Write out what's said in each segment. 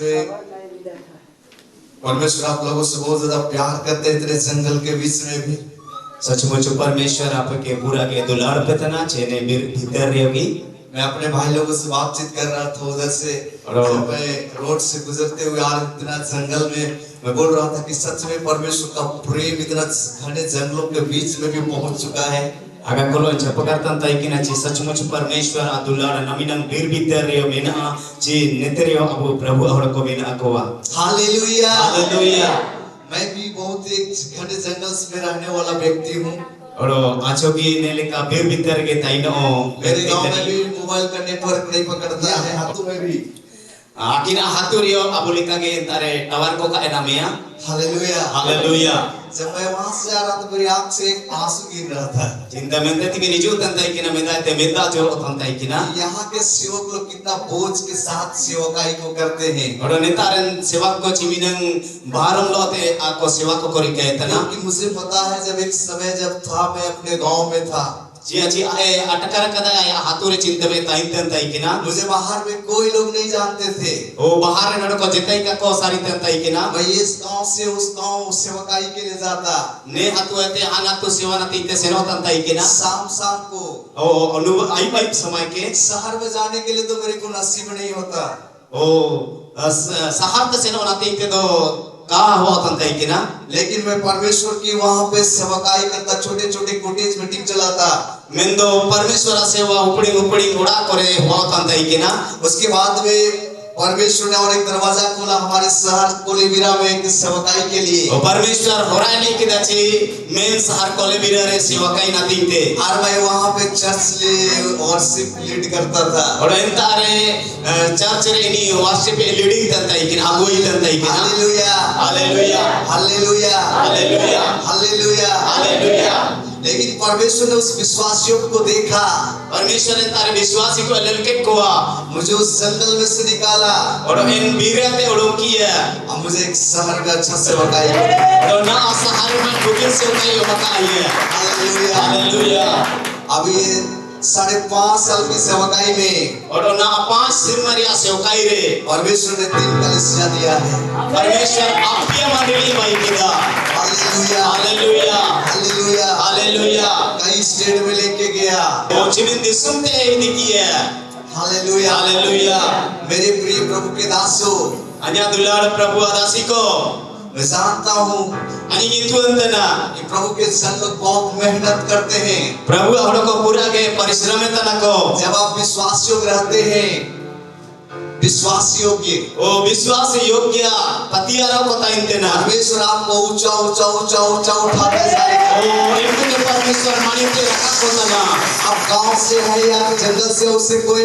में परमेश्वर आप लोगों से बहुत ज्यादा प्यार करते हैं, इतने जंगल के बीच में भी। सचमुच परमेश्वर आपके पूरा के दुलार पेतना चेने भीतर रहोगी। मैं अपने भाई लोगों से बातचीत कर रहा था उधर से, मैं रोड से गुजरते हुए यार इतना जंगल में मैं बोल रहा था कि सच में परमेश्वर का प्रेम इतना घने जंगलों के बीच में भी पहुंच चुका है। अगर कोलो जपकारतन ताइकिना ची सचमुच परमेश्वर आ दुलार नमिनंग भीतर रहो मेना ची नेतरियो अबो प्रभु और को मेना कोवा। Hallelujah hallelujah. मैं भी बहुत एक घने जंगल में रहने वाला व्यक्ति हूँ और आजो की नेले का भीतर के ताइनो मेरे गांव में भी मोबाइल का नेटवर्क नहीं पकड़ता है, हाथों में भी आकिना हाथुरियो अबुलिका के तारे टावर को का एनामिया। Hallelujah hallelujah. जब मैं वहां से आ रहा तो मेरी आंख से एक आंसू गिर रहा था। चिंता में थी कि निजू तंताई किना मेदा ते मेदा जो तंताई किना यहाँ के सेवक लोग कितना बोझ के साथ सेवकाई को करते हैं और नेतारन सेवक को चिमिनंग बाहरम लोते आको सेवा को करी कहते ना कि मुझे पता है जब एक समय जब था मैं अपने गांव में था जी जी अटकर कदा या हाथुरे चिंता में ताइन तंताई किना मुझे बाहर में कोई लोग नहीं जानते थे। ओ बाहर नड़ को जिताई का को सारी तंताई किना मैं इस गांव से उस गांव सेवकाई के लिए जाता ने हाथुते आना तो सेवा न तीते सेनो तंताई किना शाम शाम को ओ अनुभव आई पाई समय के शहर में जाने के लिए तो मेरे को नसीब नहीं होता। ओ शहर तो सेनो न तीते तो का हुआ तंताई किना लेकिन मैं परमेश्वर की वहां पे सेवकाई करता, छोटे छोटे कोटेज मीटिंग चलाता। मेंदो परमेश्वर सेवा उपड़ी उपड़ी उड़ा करे हुआ तंताई किना। उसके बाद में परमेश्वर ने और एक दरवाजा खोला हमारे शहर कोलेबिरा में एक सेवकाई के लिए। और परमेश्वर होराय नहीं किदा ची मेन शहर कोलेबिरा रे सेवकाई ना दीते और मैं वहां पे चर्च ले वर्शिप लीड करता था और एंतारे चर्च रे नी वर्शिप लीडिंग तंताई किना अगुवाई तंताई किना। Hallelujah hallelujah hallelujah hallelujah hallelujah hallelujah. लेकिन परमेश्वर ने उस विश्वासियों को देखा, परमेश्वर ने तारे विश्वासी को ललके कोआ मुझे उस जंगल में से निकाला और इन बीराते उड़ो किया अब मुझे एक शहर में अच्छा सेवकाई और ना शहर में बुकिंग से उठाई मकाई है। Hallelujah hallelujah. अब ये 5.5 साल की सेवकाई में और ना 5 सिमरिया सेवकाई रे परमेश्वर ने 3 कलीसिया दिया है। परमेश्वर आपकी मंडली भाई किदा। Hallelujah hallelujah hallelujah hallelujah. कई स्टेट में लेके गया वो चिमिन दिसुम ते इदी किया। Hallelujah hallelujah. मेरे प्रिय प्रभु के दासों अन्या दुलार प्रभु आदासी को मैं जानता हूँ अनि itu अंतना कि प्रभु के सन लोग बहुत मेहनत करते हैं। प्रभु हम को पूरा के परिश्रम में तना को जब आप विश्वासियों में रहते हैं विश्वास योग्य ओ विश्वास योग्य पतियारा को ताइंतेना परमेश्वर आपको ऊंचा ऊंचा ऊंचा ऊंचा उठाते जाएगा। ओ इनको के परमेश्वर मानी के रखा को तना आप गांव से है या जंगल से उससे कोई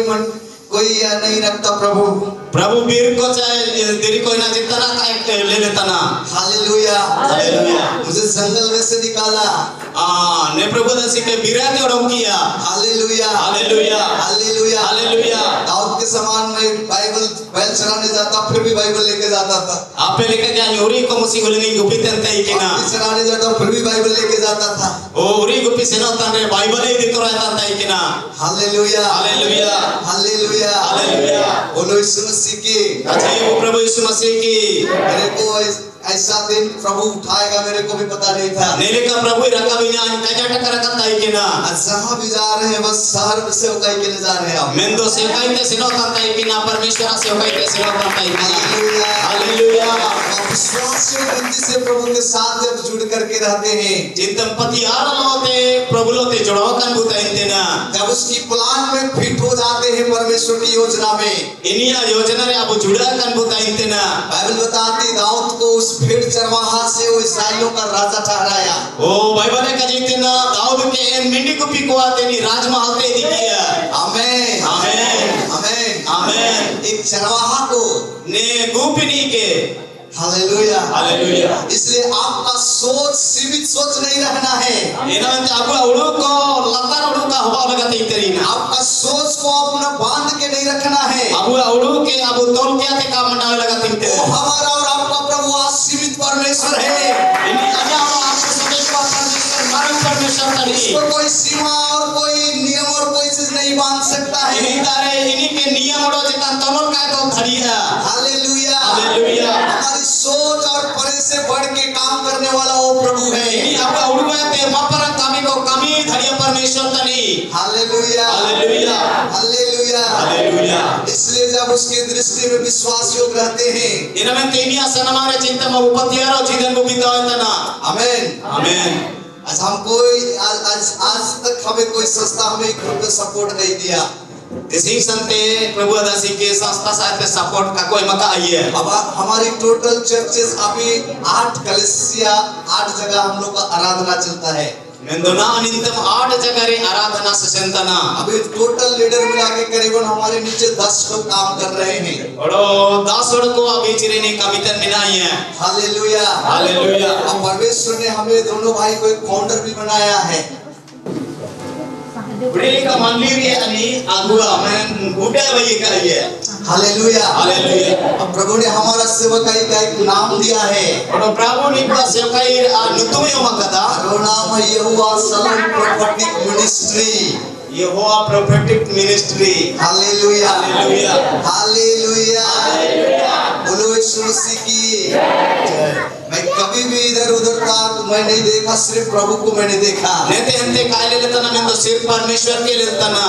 नहीं रखता प्रभु। प्रभु वीर को चाहे तेरी कोई ना जितना का ले लेता ना। Hallelujah hallelujah. मुझे जंगल में से निकाला ने प्रभु दासी के बिराने और किया। Hallelujah hallelujah hallelujah hallelujah. दाऊद के समान में बाइबल बैल चराने जाता फिर भी बाइबल लेके जाता था। आपे लेके क्या न्यूरी को मुसी गुलनी गुप्ती तंते ही किना चराने जाता फिर भी बाइबल लेके जाता था। ओ उरी गुप्ती से ना तंरे बाइबल ही दिख रहा था ही किना। Hallelujah hallelujah hallelujah hallelujah. बोलो यीशु मसीह की। अच्छा वो प्रभु यीशु मसीह की। मेरे को ऐसा दिन प्रभु उठाएगा मेरे को भी पता नहीं था। नेले का प्रभु रखा भी ना क्या टकर करता है कि ना जहाँ भी जा रहे हैं बस शहर में सेवकाई के लिए जा रहे हैं आप। मैं तो सेवकाई के सिनो करता है कि ना परमेश्वर सेवकाई के सिनो करता है। Hallelujah hallelujah. विश्वासियों बंदी से प्रभु के साथ जब जुड़ करके रहते हैं जिन पति आ लोते प्रभु लोते जुड़ो कन बुताइते ना जब उसकी प्लान में फिट हो जाते हैं परमेश्वर की योजना में इनिया योजना रे अब जुड़ा कन बुताइते ना बाइबल बताती दाऊद को उस भेड़ चरवाहा से वो इस्राएलियों का राजा ठहराया। ओ बाइबल का जीते ना दाऊद के इन मिंडी को पिकवाते नी राजमहल ते दिखिया। आमेन आमेन आमेन आमेन। एक चरवाहा को ने गोपनी के। Hallelujah hallelujah. इसलिए आपका सोच सीमित सोच नहीं रहना है। इन्होंने आपको उड़ो को लतार उड़ो का हवा लगाते इतरी ना आपका सोच को अपना बांध के नहीं रखना है। अब उड़ो के अब तोल क्या थे काम मंडावे लगाते इतरी हमारा और आपका प्रभु असीमित परमेश्वर है। इन्हीं अजा आपको सभी को परमेश्वर मरण परमेश्वर तरी इसको कोई सीमा और कोई नियम और कोई चीज नहीं बांध सकता है। इन्हीं तारे इन्हीं के नियम और जितना तोल का तो धड़िया हालेलुया हालेलुया हमारी सोच और परे से बढ़ के काम करने वाला वो प्रभु है ini apa urusan te maparang kami ko kami धड़िया परमेश्वर तनी हालेलुया हालेलुया हालेलुया हालेलुया इसलिए जब उसके दृष्टि में विश्वास योग्य रहते हैं inaman te ini asa namare cinta mau upatiaro jidan ko bitaw tana आमेन amen आज हम कोई आज तक हमें कोई संस्था हमें एक रुपये सपोर्ट नहीं दिया इसी संते प्रभु दासी के संस्था साथ सपोर्ट का कोई मका आई है अब हमारी टोटल चर्चेस अभी 8 कलीसिया 8 जगह हम लोग का आराधना चलता है मेंदोना अनिंतम 8 जगह रे आराधना ससेंतना अभी टोटल लीडर मिला के करीबन हमारे नीचे 10 लोग काम कर रहे हैं और 10 लोग को अभी चिरे ने कमिटन मिलाई है हालेलुया हालेलुया अब परमेश्वर ने हमें दोनों भाई को एक फाउंडर भी बनाया है बड़े का मंदिर है अनि अगुआ मैं बूढ़ा भाई का है हालेलुया हालेलुया अब प्रभु ने हमारा सेवकाई का एक नाम दिया है और प्रभु ने पूरा सेवकाई नुतुमे मकदा वो नाम है Yahova Shalom prophetic ministry Yahova prophetic ministry hallelujah hallelujah hallelujah बोलो यीशु मसीह की जय मैं कभी भी इधर उधर था तो मैं नहीं देखा सिर्फ प्रभु को मैंने देखा नेते हंते कायले लेता ना मैं तो सिर्फ परमेश्वर के लेता ना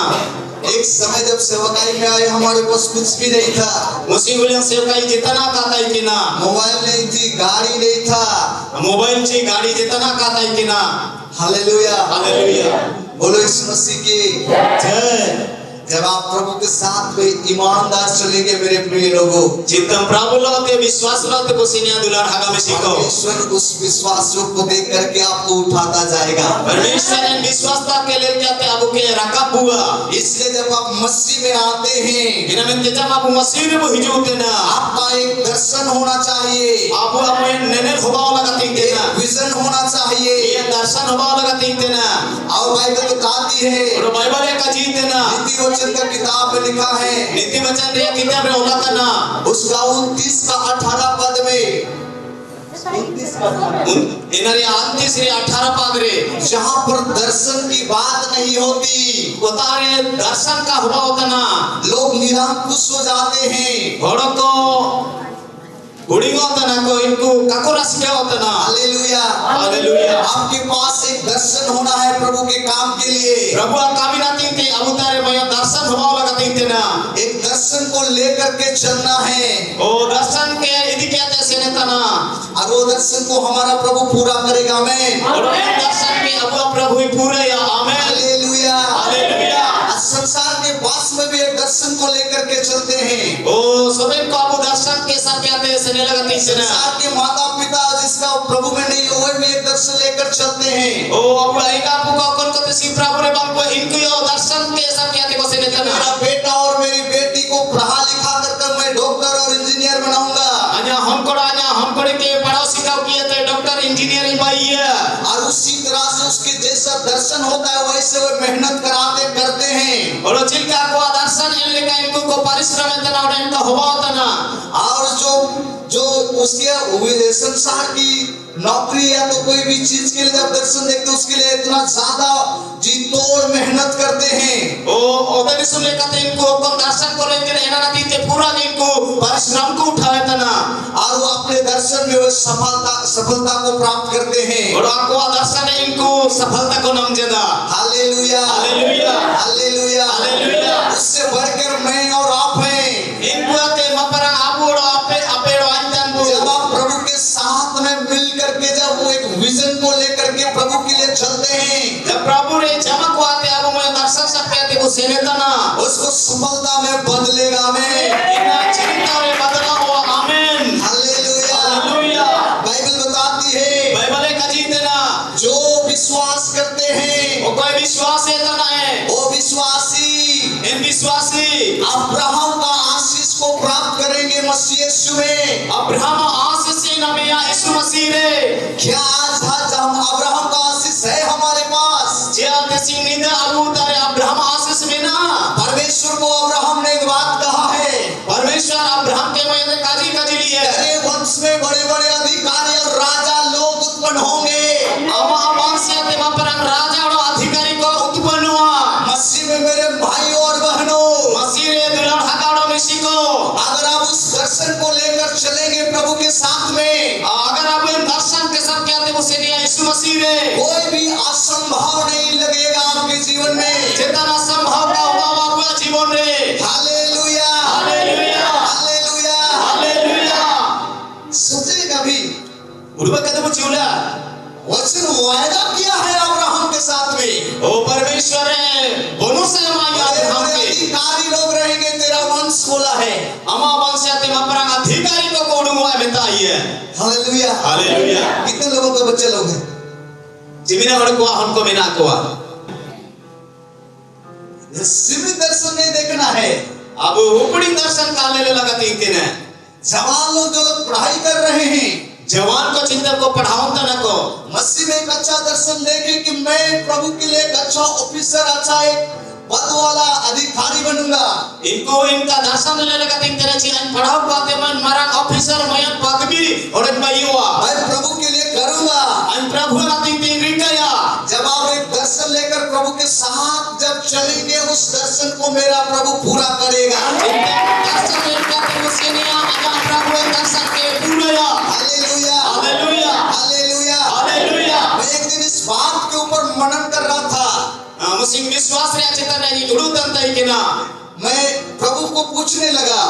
एक समय जब सेवकाई में आए हमारे पास कुछ भी नहीं था मुसीबत सेवकाई जितना काता है कि ना मोबाइल नहीं थी गाड़ी नहीं था मोबाइल ची गाड़ी जितना काता है कि ना हालेलुया हालेलुया बोलो यीशु मसीह की जय जब आप प्रभु के साथ में ईमानदार चलेंगे मेरे प्रिय लोगों चित्तम प्रभु लोते विश्वास लोते को सिनिया दुलार हागा में सीखो परमेश्वर उस विश्वास को देख करके आपको उठाता जाएगा परमेश्वर ने विश्वासता के लिए कहते अब के रखा हुआ इसलिए जब आप मसीह में आते हैं इनमें जब आप मसीह में हिजूते ना आपका एक दर्शन होना चाहिए आप हमें नने होबाव लगाते हैं ना विजन होना चाहिए ये दर्शन होबाव लगाते हैं ना और बाइबल बताती है और बाइबल का जीते ना नीति वचन का किताब में लिखा है नीति वचन रे किताब में होला करना उसका 29 का 18 पद में 29 का 18 इनरे 29 रे 18 पद रे जहां पर दर्शन की बात नहीं होती उतारे दर्शन का हुआ होता ना लोग निराकुश हो जाते हैं घोड़ों को गुड़िंग होता ना को इनको काकोरस क्या होता ना हालेलुया हालेलुया आपके पास एक दर्शन होना है प्रभु के काम के लिए प्रभु कामी ना तीनते अब उतारे मैं दर्शन हुआ लगा तीनते ना एक दर्शन को लेकर के चलना है ओ दर्शन के यदि कहते से नेता ना और वो दर्शन को हमारा प्रभु पूरा करेगा आमीन और एक दर्शन में अब प्रभु ही पूरे या आमीन हालेलुया हालेलुया संसार के पास में भी एक दर्शन को लेकर के चलते हैं ओ सभी को अब दर्शन के साथ कहते से नहीं लगा तीनते ना संसार के माता पिता जिसका प्रभु में नहीं हो वही भी एक दर्शन लेकर चलते हैं ओ अब आएगा आपको कौन को तो सी प्रभु रे बाप को इनको यो दर्शन के साथ कहते को से नेता ना मेरा बेटा और मेरी बेटी को पढ़ा लिखा कर मैं डॉक्टर और इंजीनियर बनाऊंगा आजा हम कोड़े के पढ़ाओ सिखाओ किए थे डॉक्टर इंजीनियरिंग पाई है और उसी तरह से उसके जैसा दर्शन होता है वैसे वो मेहनत कराते करते हैं और चिल्का को दर्शन इनले का इनको को परिश्रम इतना और इनका हुआ होता ना और जो उसके संसार की नौकरी या तो कोई भी चीज के लिए जब दर्शन देखते उसके लिए इतना ज्यादा जी तोड़ मेहनत करते हैं ओ ओदरी सुन लेकर तो इनको कौन दर्शन को लेकर है ना दीते पूरा इनको परिश्रम को उठाए था ना और वो अपने दर्शन में वो सफलता को प्राप्त करते हैं और आपको दर्शन है इनको सफलता को नाम देना हालेलुया हालेलुया हालेलुया हालेलुया उससे बढ़कर मैं और आप हैं इनको ते मपरा आप और अपेड़ो अंतन जब आप प्रभु के साथ में मिल करके जब वो एक विजन को लेकर के प्रभु के लिए चलते हैं जब प्रभु रे चमक आते अब मैं दर्शन सकते को सेनेता ना उसको सफलता में बदलेगा मैं इतना चिंता रे बदला हो आमीन हालेलुया हालेलुया बाइबल बताती है बाइबल का जीते ना जो विश्वास करते हैं वो कोई विश्वास है तो ना है वो विश्वासी इन विश्वासी अब्राहम का आशीष को प्राप्त करेंगे मसीह यीशु में अब्राहम आशीष न में यीशु मसीह रे क्या आज हम अब्राहम का आशीष है हमारे पास जे तेसी निंदा अबू तारे अब्राहम आशीष में ना परमेश्वर को अब्राहम ने एक बात कहा है परमेश्वर अब्राहम के में काजी काजी लिए तेरे वंश में बड़े-बड़े अधिकारी और राजा लोग उत्पन्न होंगे अब वंश से परम राजा और अधिकारी को उत्पन्न हुआ मसीह में मेरे भाई और बहनों मसीह रे दुलार हकाड़ो में सीखो अगर दर्शन को लेकर चलेंगे प्रभु के साथ में, अगर आप इन दर्शन के साथ क्या थे वो सेनिया यीशु मसीह रे कोई भी असंभव नहीं लगेगा आपके जीवन में। जितना संभव का हुआ आपका जीवन रे। Hallelujah, hallelujah, hallelujah, hallelujah. सोचे कभी उड़वा कदम चिउला वचन वायदा किया है अब्राहम के साथ में, ओ परमेश्वर है बोनो से हमारा अब्राहम के अधिकारी लोग रहेंगे, तेरा वंश बोला है। अमा वंश या तेरा परंग अधिकारी को कोडुआ बताई है। Hallelujah, hallelujah. कितने लोगों के बच्चे लोग हैं? जिमिना बड़को हमको मिना कोआ सीमित दर्शन नहीं देखना है। अब ऊपरी दर्शन का ले लगा तीन है। जवान लोग जो पढ़ाई कर रहे हैं, जवान को चिंता को पढ़ाओ तना को मसीह में एक अच्छा दर्शन देखे कि मैं प्रभु के लिए एक अच्छा ऑफिसर, अच्छा एक पद वाला अधिकारी बनूंगा। इनको इनका दर्शन ले लगा तीन तरह से पढ़ाओ बातें मन मारा ऑफिसर मयन पदवी और एक हुआ मैं प्रभु के लिए करूंगा। अन प्रभु ना तीन तीन रिकया जब आप एक दर्शन लेकर प्रभु के साथ जब चलेंगे, उस दर्शन को मेरा प्रभु पूरा करेगा। दर्शन लेकर तो सेनिया अगर प्रभु दर्शन के पूरा हालेलुया, हालेलुया, हालेलुया, हालेलुया। मैं एक दिन इस बात के ऊपर मनन कर रहा था। मुसिंग विश्वास रे चेतन है जुड़ू तंता ही के ना मैं प्रभु को पूछने लगा,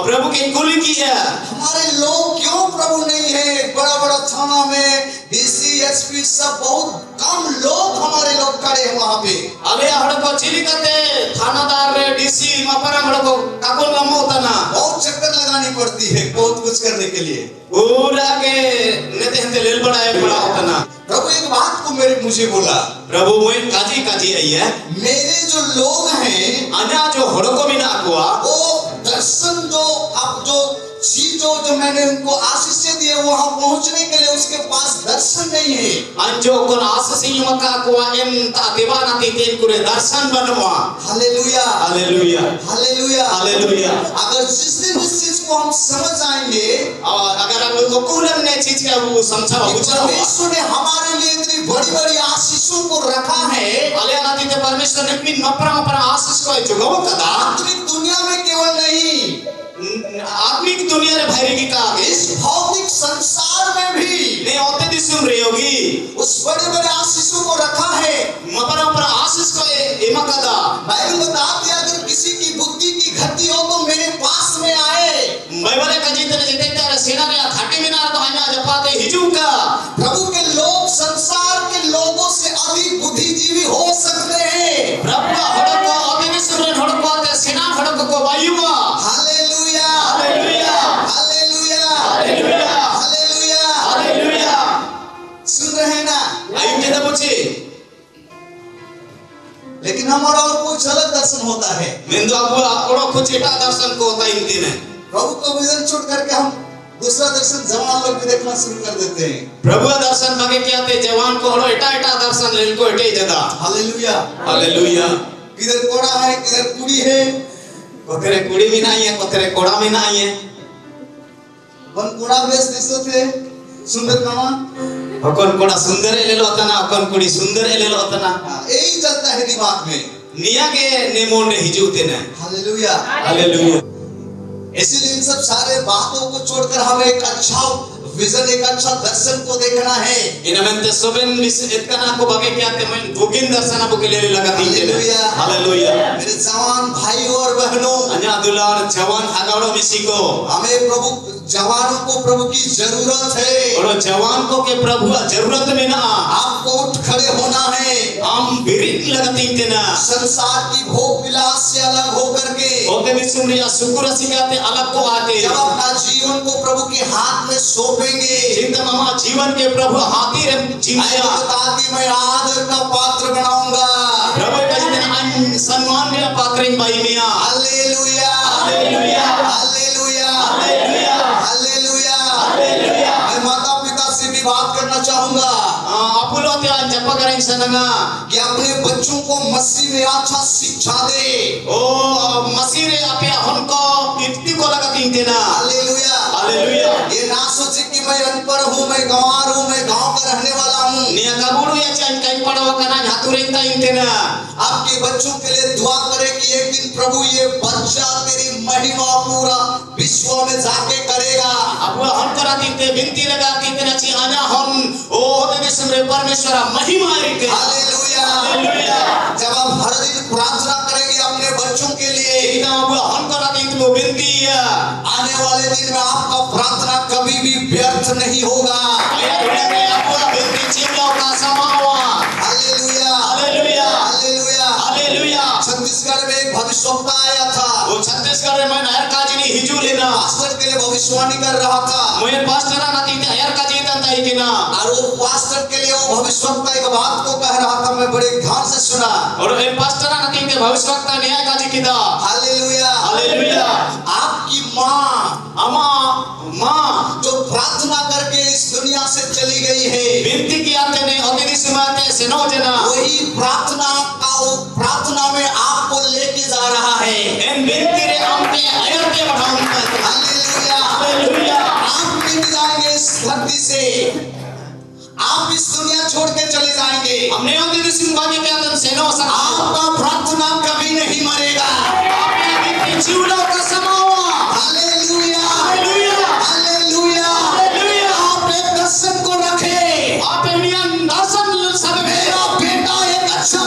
प्रभु की कुल की है हमारे लोग क्यों प्रभु नहीं है? बड़ा बड़ा थाना में डीसी एसपी सब बहुत कम लोग हमारे लोग खड़े हैं वहां पे। अले हड़को चिली करते थानादार रे डीसी मापरा हड़को काकुल का मोता ना बहुत चक्कर लगानी पड़ती है बहुत कुछ करने के लिए। पूरा के नेते हंते लेल बड़ा होता ना। प्रभु एक बात को मुझे बोला, प्रभु मोइन काजी काजी आई है मेरे जो लोग हैं अन्या जो हड़को भी ना कुआ वो दर्शन जो आप जो चीज जो मैंने उनको आशीष दिए वहां पहुंचने के लिए उसके पास दर्शन नहीं है। अंजो कोन आशीष मका कुआ एम ता देवाना ती तेन कुरे दर्शन बनवा। Hallelujah, hallelujah, hallelujah, hallelujah. अगर जिस दिन इस चीज को हम समझ आएंगे और अगर हम लोग कुलम ने चीज का वो समझा परमेश्वर ने हमारे लिए इतनी बड़ी बड़ी आशीषों को रखा है। अले ना ती परमेश्वर ने भी मपरा आशीष को जुगाव कदा आत्मिक दुनिया में केवल नहीं, आत्मिक दुनिया रे भाई की का इस भौतिक संसार में भी नहीं होते दी सुन रही होगी उस बड़े बड़े आशीषों को रखा है। मपरा आशीष को एमा कदा बाइबल बताती है अगर किसी की बुद्धि की घटी हो तो मेरे पास में आए। बाइबल का जीतने जीते तारे सेना रे खाटी में ना तो हन्या जपाते हिजुका। प्रभु के लोग संसार के लोगों से अधिक बुद्धिजीवी हो सकते हैं। प्रभु हड़को अभी सुन हड़को ते सेना हड़को को वायुवा। Hallelujah, hallelujah, hallelujah, hallelujah, hallelujah, hallelujah. सुन रहे हैं ना? आयु के पूछे लेकिन हमारा और कुछ अलग दर्शन होता है। मिंदो अबुआ ओरो कुछ एटा दर्शन को होता इन दिन प्रभु को विजन छोड़ करके हम दूसरा दर्शन जवान लोग भी देखना शुरू कर देते हैं। प्रभु दर्शन मांगे क्या थे जवान को ओरो एटा एटा दर्शन लेल को एटे जदा। Hallelujah, hallelujah. किधर कोड़ा है किधर कुड़ी है, कोतरे कुड़ी भी नहीं है कोतरे कोड़ा भी नहीं है। वन कोड़ा वेश दिसो थे सुंदर कामा अकन कोड़ा सुंदर एले होता ना अकन कुड़ी सुंदर एले होता ना यही चलता है दिमाग में। निया के नेमोन ने हिजुते ने। Hallelujah, hallelujah. इसीलिए इन सब सारे बातों को छोड़कर हमें एक अच्छा विजन, एक अच्छा दर्शन को देखना है। इनमें सोबेन मिस इतना को बगे क्या ते मैं भूगिन दर्शन अब के लिए लगा दीजिए। Hallelujah, hallelujah. मेरे जवान भाई और बहनों, अन्या दुलार जवान हागाड़ो मिसी को हमें प्रभु जवानों को प्रभु की जरूरत है। और जवान को के प्रभु जरूरत में ना आपको उठ खड़े होना है। हम बिरिक लगती तेना संसार की भोग विलास से अलग होकर के ओते विसुम या शुक्र सिखाते अलग को आते जब अपना जीवन को प्रभु के हाथ में सौंपेंगे, चिंता मामा जीवन के प्रभु हाथी रे जिम्मेदार ताकि मैं आदर का पात्र बनाऊंगा। प्रभु का जितना सम्मान मेरा पात्र भाई मिया। Hallelujah, hallelujah, hallelujah, hallelujah, hallelujah, hallelujah. मैं माता पिता से भी बात करना चाहूंगा अपुलो ते जप करें सनगा कि अपने बच्चों को मसीह में अच्छा शिक्षा दे। ओ मसीह रे आपे उनको इतनी को लगा तीन देना। Hallelujah, hallelujah. ये ना सोचे कि मैं अनपढ़ हूँ, मैं गंवार हूँ, मैं गांव का रहने वाला हूँ। Nia kaburu ya chan kai padawa kana haturing ta intena. आपके बच्चों के लिए दुआ करें कि एक दिन प्रभु ये बच्चा तेरी महिमा पूरा विश्व में जाके करेगा। Abu hon kara tinte binti laga tinte ci ana hon o de dismre परमेश्वर महिमा रीते। Hallelujah hallelujah. जब आप हर दिन प्रार्थना करेंगे अपने बच्चों के लिए, Ita abu hon kara tinte mo binti ya। आने वाले दिन में आपका प्रार्थना कभी भी व्यर्थ नहीं होगा। Ayat ini abu binti cimlo ka samawa। Hallelujah hallelujah. Hallelujah hallelujah. Chhattisgarh में एक भविष्यवक्ता आया था। वो छत्तीसगढ़ में नायर का जिनी हिजू लेना। पास्टर के लिए भविष्यवाणी कर रहा था। मुझे पास्टर ना तीते नायर का जीतन था इतना। और वो पास्टर के लिए वो भविष्यवक्ता एक बात को कह रहा था, मैं बड़े ध्यान से सुना। और ये पास्टर ना तीते भविष्यवक्ता न्याय का जी किदा। Hallelujah hallelujah. आपकी माँ अमा माँ जो प्रार्थना करके इस दुनिया से चली गई है, बिनती की आते ने अतिथि सुनाते सेनो जना। वही प्रार्थना में आपको लेके जा रहा है। इन बिनती रे आमते अयरते बढ़ाऊंगा। Hallelujah hallelujah. आप मिट जाएंगे इस धरती से, आप इस दुनिया छोड़ के चले जाएंगे। हमने अतिथि सुनवाने के आते सेनो सका। आपका प्रार्थना कभी नहीं मरेगा। आपने बिनती जीवलो का समावा। Hallelujah hallelujah. Hallelujah hallelujah. आप एक दर्शन को रखे, आप मियां दर्शन सब मेरा बेटा एक अच्छा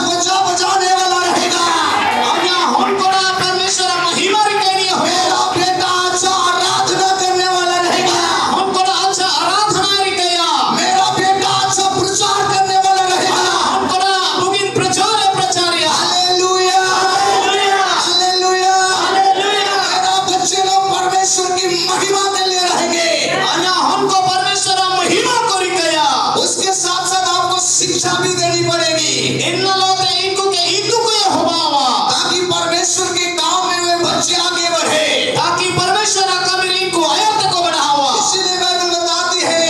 बजाने वाला रहेगा। आज्ञा होन कोड़ा परमेश्वर महिमा रिकेनी हो। मेरा बेटा अच्छा आराधना करने वाला रहेगा। होन कोड़ा अच्छा आराधना रिकेया। मेरा बेटा अच्छा प्रचार करने वाला रहेगा। होन कोड़ा बुगिन प्रचार्य। Hallelujah hallelujah. Hallelujah hallelujah. मेरा बच्चे लोग परमेश्वर की महिमा के लिए रहेंगे। आज्ञा होन को परमेश्वर महिमा को रिकेया। उसके साथ साथ आपको शिक्षा भी देनी पड़ेगी, इन लोग इनको के इतु को ये होबावा। ताकि परमेश्वर के काम में वे बच्चे आगे बढ़े। ताकि परमेश्वर का मेरे इनको आयत को बढ़ावा। इसीलिए बाइबल बताती है,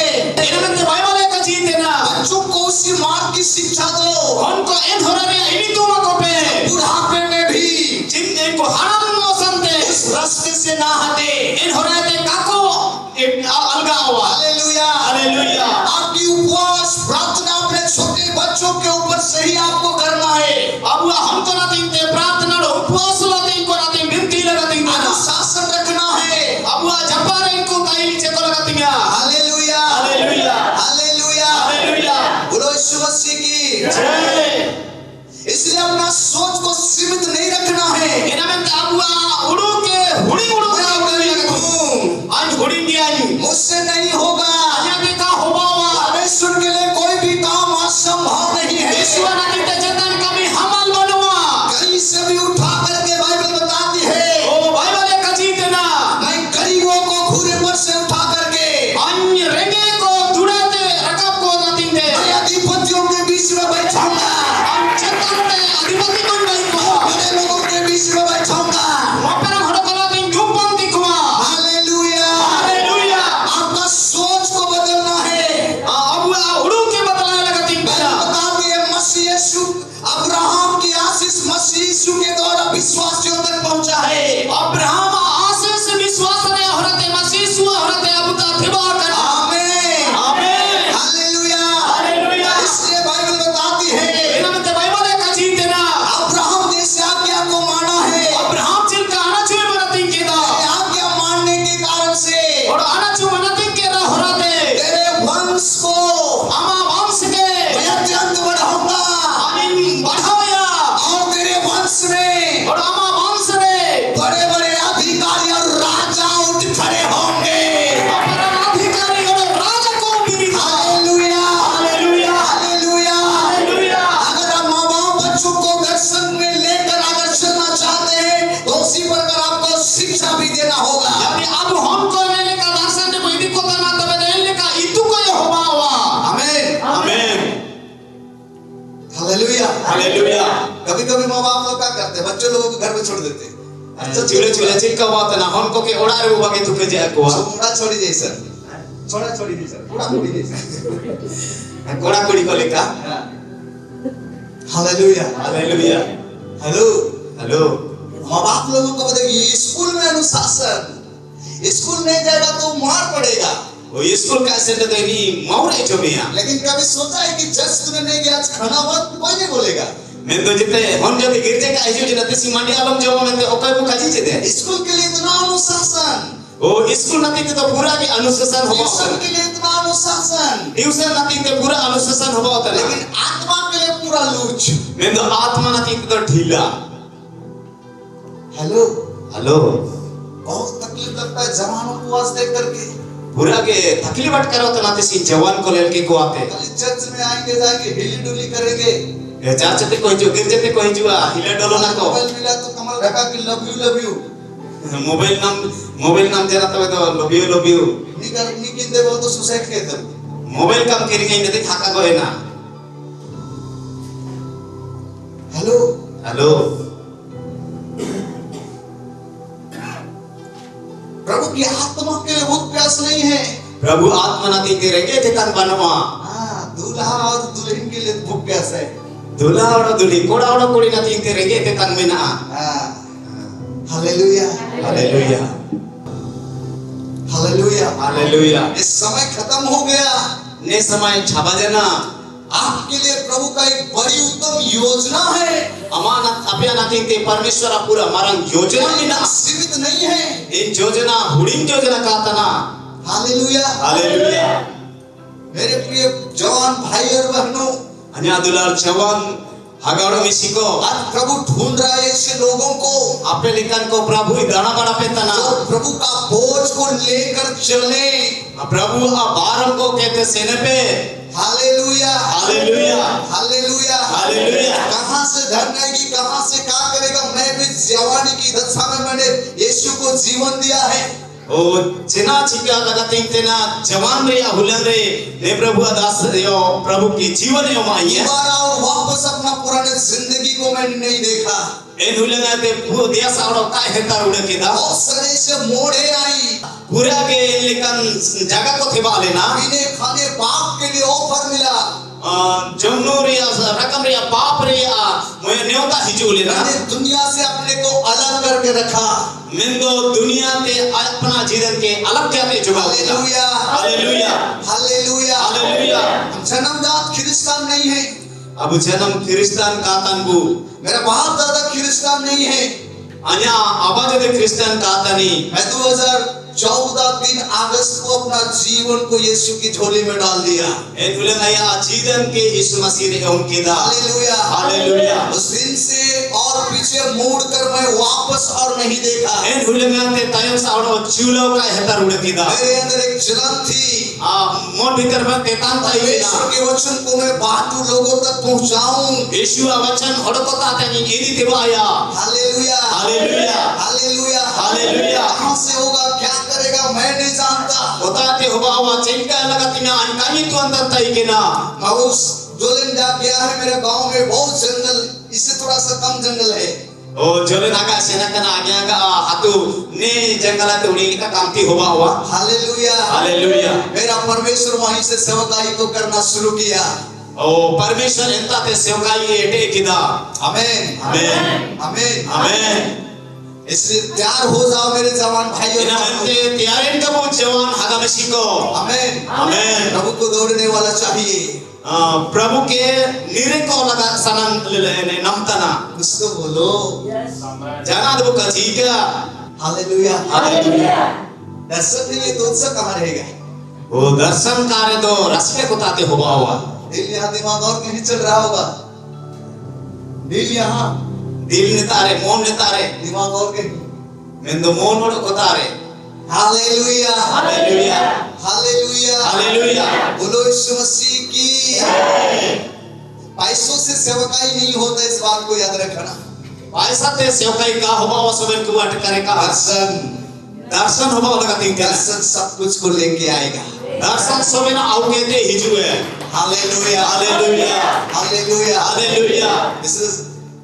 इनमें तो बाइबल का जीते ना। बच्चों को उसी मार्ग की शिक्षा दो होन को इन होराने इनी तुम को पे। बुढ़ापे में भी जिन इनको हराम मौसम दे। इस रास्ते से ना हटे। इन होराते काको एक अलगा हुआ। Hallelujah hallelujah. आपकी उपवास प्रार्थना अपने छोटे बच्चों के ऊपर से ही आपको करना है। अब हमको ना तीनते प्रार्थना रो उपवास लाते इनको ना तीन बिनती लगा तीनते ना। अनुशासन रखना है। अब जपार इनको काई नीचे को लगा तीनगा। Hallelujah hallelujah. Hallelujah hallelujah. बोलो यीशु मसीह की जय। इसलिए अपना सोच को सीमित नहीं रखना है। इनमें अब उड़ो के हुड़ी का आज हुड़ी दिया मुझसे नहीं होगा। आजा देखा होबावा। परमेश्वर के लिए कोई भी काम असंभव नहीं है। ईश्वर ना तीनते जतन कभी हमल बनवा। कहीं से भी उठा करके बाइबल बताती है, ओ बाइबल का जीते ना। मैं गरीबों को घूरे पर से उठा करके अन्य रेंगे को दुड़ाते रकब को ना तीनते। मैं अधिपतियों के बीच में बैठाऊंगा। अधिपति कौन भाई को? बड़े लोगों के बीच में बैठाऊंगा। वापरा हड़कला तीन धूप बंदी को। Hallelujah hallelujah. आपका सोच को बदलना है। अब उड़ू के बदलाने लगा तीन बाइबल बजा। बताती है मसीह यीशु अब्राहम की आशीष मसीह यीशु के द्वारा विश्वासियों तक पहुंचा है। अब्राहम आशीष विश्वास ने हरते मसीह सुआ हरते अब ता थिबा कर। आमीन आमीन। Hallelujah hallelujah. इसलिए बाइबल बताती है, इनमें तो बाइबल का जीते ना। अब्राहम जैसे आज्ञा को माना है। अब्राहम जिन का आना छुए मरती के दा। आज्ञा मानने के कारण से और आना छुए मरती के दा हरते। तेरे वंश को अमा वंश के मैं अत्यंत बढ़ाऊंगा। आमीन बढ़ाया। और तेरे वंश में और अमा वंश ने बड़े बड़े अधिकारी और राजा उठ खड़े होंगे। अधिकारी और राजा को भी। Hallelujah hallelujah. Hallelujah hallelujah. अगर आप माँ बाप बच्चों को दर्शन में लेकर अगर चलना चाहते हैं तो उसी प्रकार आपको शिक्षा भी देना होगा। यदि अब हमको लेने का दर्शन ने वही को करना तब लेने का इतु को ये होगा हुआ। आमीन आमीन। Hallelujah hallelujah. कभी कभी माँ बाप लोग क्या करते हैं, बच्चों लोगों को घर में छोड़ देते हैं। अच्छा चूल्हे चिल्का बात ना हमको के ओड़ा रे उबा के तुके जे को छोड़ा छोड़ी जैसा छोड़ा छोड़ी जैसा पूरा छोड़ी जैसा कोड़ा कोड़ी को लेका। Hallelujah hallelujah. Hello hello. माँ बाप लोगों को बताइए स्कूल में अनुशासन, स्कूल नहीं जाएगा तो मार पड़ेगा। O school ka senda to ini mau rai chomia. लेकिन कभी सोचा है कि चर्च तूने नहीं गया आज खाना मत कोई नहीं बोलेगा। Men to jite hon jodi girje ka aiju jina tesi mandi alom joma men to okai bu kaji jete. School के लिए इतना अनुशासन, O school nati te to pura ki anusasan hoba tuition utana. के लिए इतना अनुशासन, Tuition nati te pura anusasan hoba utana. लेकिन आत्मा के लिए पूरा लूच। Men to atma nati te to dhila. Hello, Hello. बहुत तकलीफ लगता है जवानों को आज देख करके। पूरा के तकलीफ अट करो तो नाते सी जवान को लेके को आते खाली चर्च में आएंगे जाएंगे हिली डुली करेंगे। ए चाचते कोई जो गिरजे पे कोई जुआ हिले डोलो ना को मोबाइल मिला तो कमल ढका के लव यू मोबाइल नाम जरा तो लव यू निकिन दे बोल तो सुसाइड के तब मोबाइल काम करेंगे इन दे खाका को है ना। हेलो, हेलो प्रभु की आत्मा के लिए भूख प्यास नहीं है। प्रभु आत्मा नाती के रंगे थे तन बनवा हाँ, दूल्हा और दुल्हन के लिए भूख प्यास है। दूल्हा और दुल्ही कोड़ा और कोड़ी नाती के रंगे थे तन में ना। हाँ, हालेलुया, हालेलुया, हालेलुया, हालेलुया। इस समय खत्म हो गया। ने समय छाबा जना आपके लिए प्रभु का एक बड़ी उत्तम योजना है। अमानत अभिया नाती ते परमेश्वर पूरा मारंग योजना में ना सीमित नहीं है। इन योजना हुडिंग योजना कहता ना। Hallelujah, hallelujah. मेरे प्रिय जवान भाई और बहनों, अन्या दुलार जवान हगाड़ो मिसिको आज प्रभु ढूंढ रहा है ऐसे लोगों को आपे लिखन को प्रभु ही दाना बड़ा पे तना जो प्रभु का बोझ को लेकर चले। प्रभु आ बारम को कहते सेने पे। Hallelujah, hallelujah, hallelujah, hallelujah. कहां से धन आएगी, कहां से क्या करेगा। मैं भी जवानी की दशा में मैंने यीशु को जीवन दिया है। ओ जिना छिका लगाते तेना जवान रे हुलन रे ने प्रभु दास यो प्रभु की जीवन यो माइया दोबारा और वापस अपना पुराने जिंदगी को मैंने नहीं देखा। एन हुलन ते भू दिया सावड़ो काय हेता उड़े के दा बहुत सारे से मोड़े आई पूरा के लेकिन जगह को थे वाले ना पीने खाने पाप के लिए ऑफर मिला। जमनो रिया रकम रिया पाप रिया मैं न्योता हिजूले ना मैंने दुनिया से अपने को अलग करके रखा। मिंदो दुनिया ते अपना जीवन के अलग जाते जुगा। Hallelujah, hallelujah, hallelujah, hallelujah. हम जन्मजात ख्रिस्तान नहीं है। अब जन्म क्रिस्तान का तनबू मेरा बाप दादा ख्रिस्तान नहीं है। अन्या आवाज दे क्रिस्तान का तनी मैं 2014 3 अगस्त को अपना जीवन को यीशु की झोली में डाल दिया। ए दुलंगाया जीवन के यीशु मसीह ने उनके दा। Hallelujah, hallelujah. उस दिन से और पीछे मुड़कर मैं वापस और नहीं देखा। ए दुलंगा ते तायम सावड़ो चूलो का हेतर उड़ के दा मेरे अंदर एक जलन थी। मोर भीतर में तेतान ताई परमेश्वर के वचन को मैं बांटूं, लोगों तक पहुंचाऊं। यीशु का वचन हड़को ताते नी एदी देवाया। Hallelujah, hallelujah, hallelujah, hallelujah. कहां से होगा, क्या करेगा, मैं नहीं जानता। होताते होगा हुआ चिंका लगाती ना अनकानी तो अंदर ताई के ना मैं उस जोलन जा गया है। मेरे गांव में बहुत जंगल, इससे थोड़ा सा कम जंगल है। ओ जोले नागा सेना कना आज्ञा का हातू ने जंगला ते उड़ी का कामती होवा हुआ। Hallelujah, hallelujah. मेरा परमेश्वर वहीं से सेवकाई को करना शुरू किया। ओ परमेश्वर एंता ते सेवकाई एटे किदा। आमीन, आमीन, आमीन, आमीन। इसलिए तैयार हो जाओ मेरे जवान भाइयों। इनामते तैयारें कबो जवान हागा मसीको। आमीन, आमीन। प्रभु को दौड़ने वाला चाहिए। प्रभु के निरे को लगा सनम ले नमतना उसको बोलो जाना दो कजी क्या। Hallelujah, hallelujah. दर्शन के लिए तो उत्सव कहाँ रहेगा। वो दर्शन कार्य दो रस्ते को ताते होगा हुआ दिल यहाँ दिमाग और कहीं चल रहा होगा। दिल यहाँ, दिल ने तारे मोन ने तारे दिमाग और कहीं। मिंदो मोन वड़ को तारे। Hallelujah, hallelujah, hallelujah, hallelujah. बोलो यीशु मसीह की। पैसों से सेवकाई नहीं होता, इस बात को याद रखना। पैसा ते सेवकाई का होगा वो सुबह को अट करे का दर्शन, दर्शन होगा लगा तीन क्या दर्शन सब कुछ को लेके आएगा। दर्शन सुबह ना आओ के ते हिजुए। Hallelujah, hallelujah, hallelujah, hallelujah. इस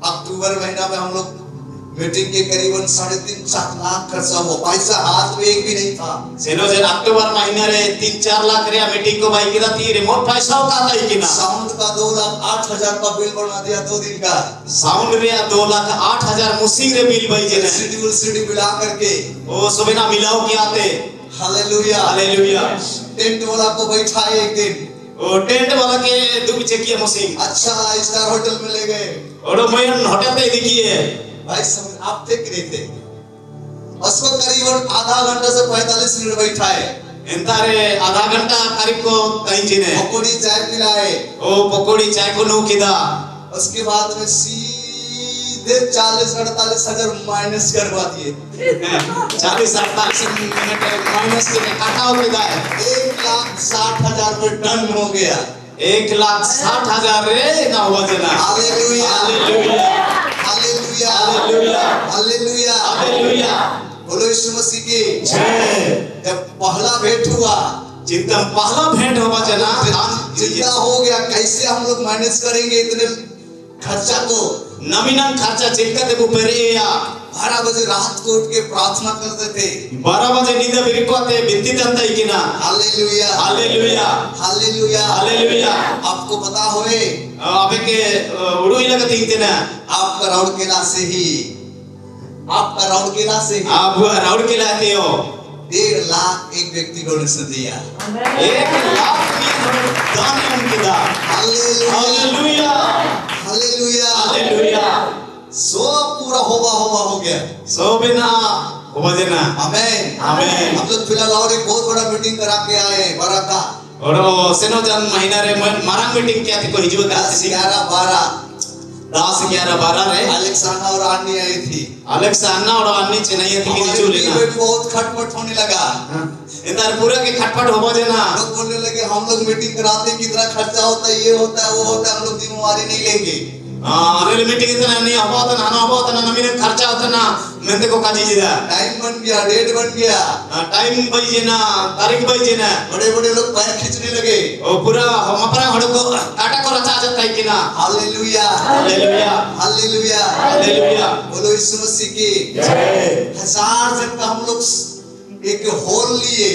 अक्टूबर महीना में हम लोग मीटिंग के करीबन 3.5-4 लाख खर्चा हुआ। पैसा हाथ में एक भी नहीं था। सेनो जन अक्टूबर महीने रे 3-4 लाख रे मीटिंग को भाई किदा ती रिमोट पैसा का ताई किना साउंड का 2,08,000 का बिल बना दिया 2 दिन का। साउंड रे 2,08,000 मुसी रे बिल भाई जे सीडी मिला करके। ओ सुबह ना मिलाओ के आते। हालेलुया। हालेलुया। टेंट वाला को बैठाए एक दिन, ओ टेंट वाला के दुब चेकिए मसीन अच्छा स्टार होटल में ले गए। ओडो मयन होटल पे देखिए भाई समझ आप थे कि नहीं थे? उसको करीबन आधा घंटा से 45 मिनट बैठाए। ಎಂತಾರೆ आधा घंटा करीब को तंजिने पकौड़ी चाय पिलाए। ओ पकोड़ी चाय को नो किदा उसके बाद में सीधे 40-48 हजार माइनस करवा दिए। 40-48 मिनट माइनस के काटा हो किदा 1,60,000 में डन हो गया। 1,60,000 रे ना हुआ जना। Hallelujah hallelujah hallelujah hallelujah hallelujah hallelujah. बोलो यीशु मसीह की जय। जब पहला भेंट हुआ, जितना पहला भेंट हुआ जना जितना हो गया, कैसे हम लोग मैनेज करेंगे इतने खर्चा को? नवीनन खर्चा चिलका देबो पेरिया 12 बजे रात को उठ के प्रार्थना करते थे। 12 बजे नींद बिरकोते बिनती तंता इकिना। Hallelujah hallelujah hallelujah hallelujah. आपको पता होए अबे के उड़ुई लगते इतना आपका राउरकेला से ही, आपका राउरकेला से ही आप राउर के लाते हो 1.5 लाख एक व्यक्ति डोनेशन दिया। 1 लाख की दान उनके दा। Hallelujah hallelujah hallelujah hallelujah. सब पूरा हो गया। सो बिना हो जना। आमेन आमेन। हम लोग फिलहाल और एक बहुत बड़ा मीटिंग करा के आए हैं बराका। और सेनो जन महीना रे मारा मीटिंग क्या थी को हिजो 10, 11, 12 10 11 12 रे अलेक्सांड्रा और आनी आई थी। अलेक्सांड्रा और अन्नी चेन्नई थी कि निचू लेना बहुत खटपट होने लगा। इधर पूरा के खटपट हो जना। लोग बोलने लगे हम लोग मीटिंग कराते हैं, कितना खर्चा होता है, ये होता है वो होता है, हम लोग जिम्मेवारी नहीं लेंगे। अरे मीटिंग इतना नहीं हवा तो ना हवा तो ना नवीन खर्चा होता ना मैं को काजी जिदा टाइम बन गया, डेट बन गया, टाइम बजे ना तारीख बजे ना बड़े बड़े लोग पैर खींचने लगे। ओ पूरा हम अपना हड़ को काटा को रचा जाता है कि ना। Hallelujah hallelujah hallelujah hallelujah. बोलो यीशु मसीह की जय। 1000 जन का हम लोग एक हॉल लिए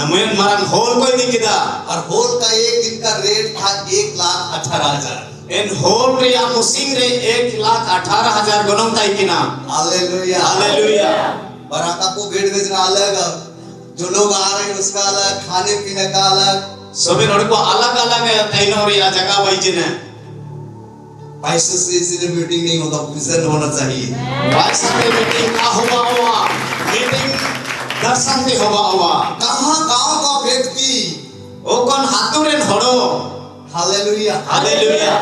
मैं मरन हॉल कोई नहीं किदा और हॉल का एक दिन का रेट था 1,18,000। इन हॉल रे या मुसिंग रे 1,18,000 गनम ताई कि ना। Hallelujah hallelujah. बराका को भेंट भेजना अलग, जो लोग आ रहे हैं उसका अलग, खाने पीने का अलग, सभी हड़ को अलग अलग तैनो रे या जगह बजे ना। पैसे से इसलिए मीटिंग नहीं होता, विजन होना चाहिए। पैसा के मीटिंग का हुआ मीटिंग दर्शन से हुआ कहाँ गांव का व्यक्ति ओ कौन हाथुरेन हड़ो। Hallelujah hallelujah.